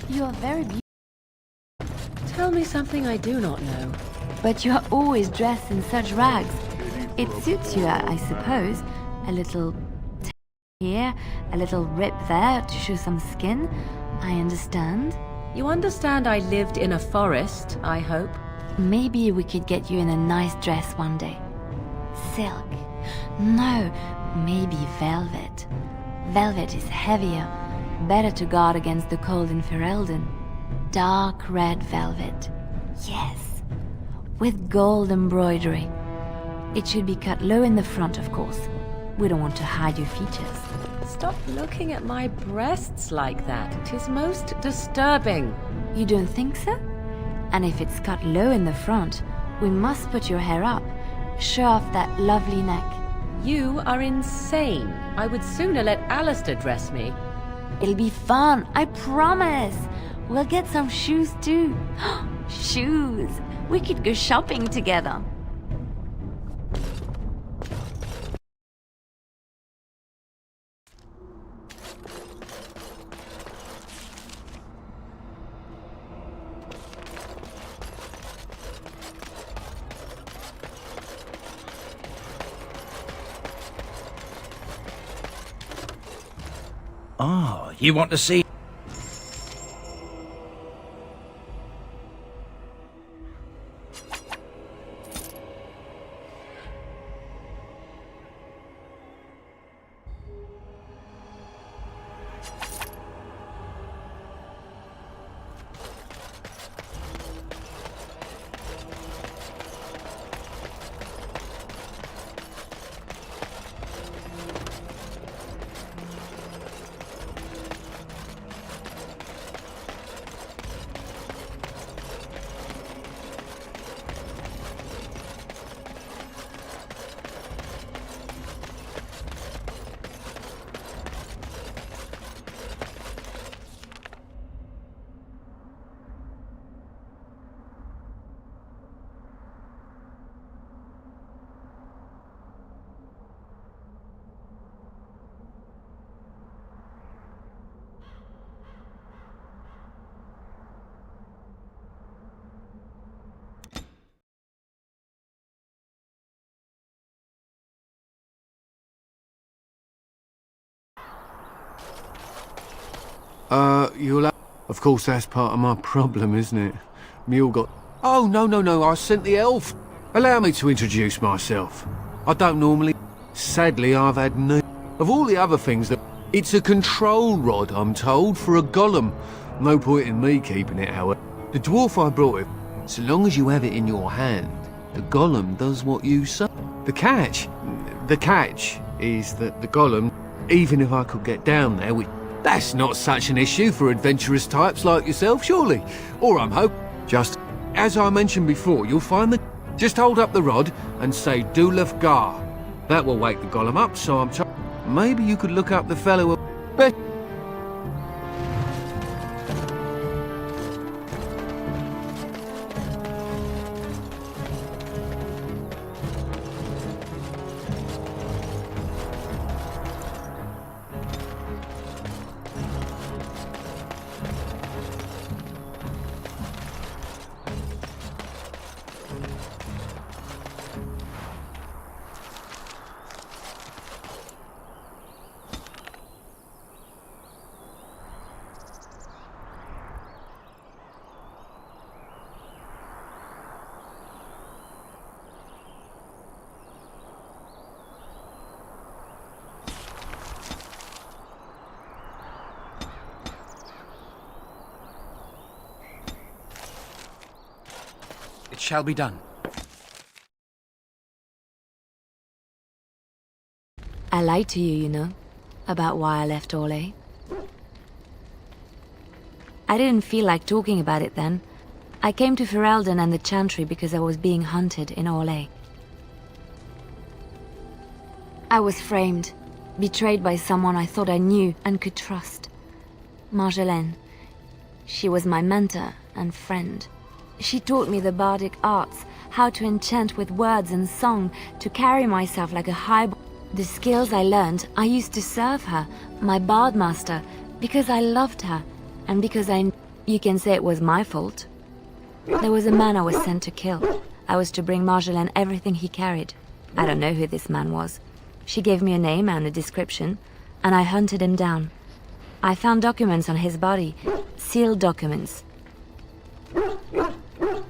You are very beautiful. Tell me something I do not know. But you are always dressed in such rags. It suits you, I suppose. A little here, a little rip there to show some skin. I understand. You understand I lived in a forest, I hope? Maybe we could get you in a nice dress one day. Silk. No, maybe velvet. Velvet is heavier, better to guard against the cold in Ferelden. Dark red velvet. Yes. With gold embroidery. It should be cut low in the front, of course. We don't want to hide your features. Stop looking at my breasts like that. 'Tis most disturbing. You don't think so? And if it's cut low in the front, we must put your hair up. Show off that lovely neck. You are insane. I would sooner let Alistair dress me. It'll be fun, I promise. We'll get some shoes too. Shoes! We could go shopping together. Oh, you want to see? You'll have... Of course, that's part of my problem, isn't it? Mule got... Oh, no, I sent the elf. Allow me to introduce myself. I don't normally... Sadly, I've had no... Of all the other things that... It's a control rod, I'm told, for a golem. No point in me keeping it, however. The dwarf I brought it, so long as you have it in your hand, the golem does what you say. The catch is that the golem, even if I could get down there, that's not such an issue for adventurous types like yourself, surely. Or I'm hoping. Just as I mentioned before, you'll find that. Just hold up the rod and say Dulaf Gar. That will wake the golem up, so I'm told. Maybe you could look up the fellow. It shall be done. I lied to you, you know, about why I left Orlais. I didn't feel like talking about it then. I came to Ferelden and the Chantry because I was being hunted in Orlais. I was framed, betrayed by someone I thought I knew and could trust. Marjolaine. She was my mentor and friend. She taught me the bardic arts, how to enchant with words and song, to carry myself like a high... The skills I learned, I used to serve her, my bard master, because I loved her, and because you can say it was my fault. There was a man I was sent to kill. I was to bring Marjolaine everything he carried. I don't know who this man was. She gave me a name and a description, and I hunted him down. I found documents on his body, sealed documents.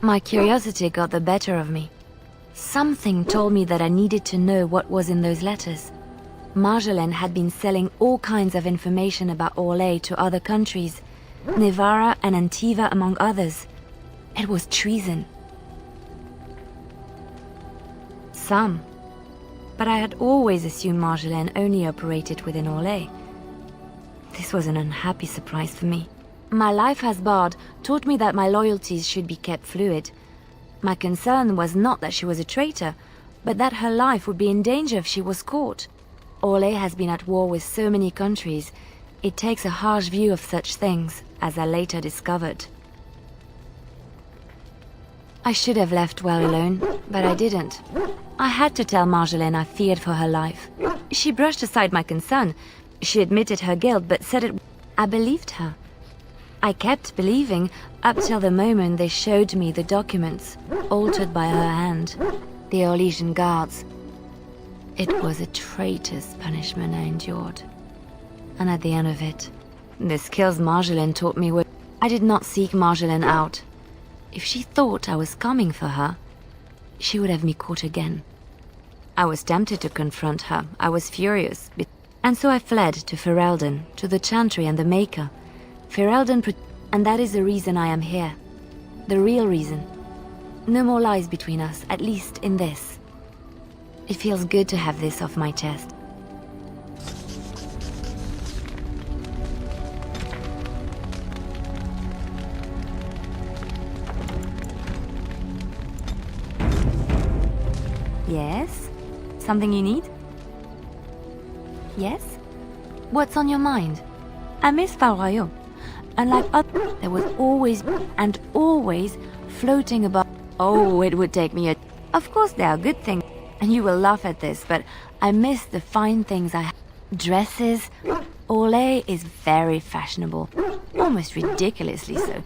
My curiosity got the better of me. Something told me that I needed to know what was in those letters. Marjolaine had been selling all kinds of information about Orlais to other countries, Nevarra and Antiva among others. It was treason. Some. but I had always assumed Marjolaine only operated within Orlais. This was an unhappy surprise for me. My life as Bard taught me that my loyalties should be kept fluid. My concern was not that she was a traitor, but that her life would be in danger if she was caught. Orlais has been at war with so many countries. It takes a harsh view of such things, as I later discovered. I should have left well alone, but I didn't. I had to tell Marjolaine I feared for her life. She brushed aside my concern. She admitted her guilt, but said it. I believed her. I kept believing up till the moment they showed me the documents, altered by her hand. The Orlesian guards. It was a traitor's punishment I endured. And at the end of it, the skills Marjolaine taught me were... I did not seek Marjolaine out. If she thought I was coming for her, she would have me caught again. I was tempted to confront her. I was furious. And so I fled to Ferelden, to the Chantry and the Maker. Ferelden, and that is the reason I am here. The real reason. No more lies between us, at least in this. It feels good to have this off my chest. Yes? Something you need? Yes? What's on your mind? I miss Val Royeaux. Unlike others, there was always and always floating above. Oh, it would take me a... Of course there are good things, and you will laugh at this, but I miss the fine things I have. Dresses. Orlais is very fashionable. Almost ridiculously so.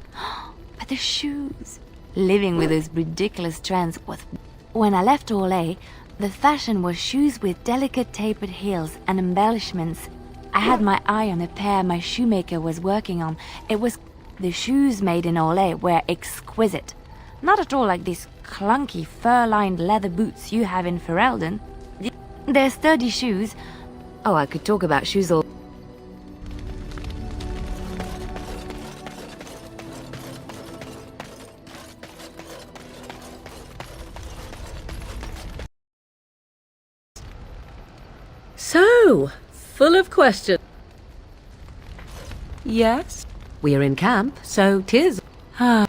But the shoes. Living with those ridiculous trends was... When I left Orlais, the fashion was shoes with delicate tapered heels and embellishments. I had my eye on a pair my shoemaker was working on. It was... The shoes made in Orlais were exquisite. Not at all like these clunky fur-lined leather boots you have in Ferelden. They're sturdy shoes. Oh, I could talk about shoes all... So, full of questions. Yes, we're in camp, so 'tis. Ah.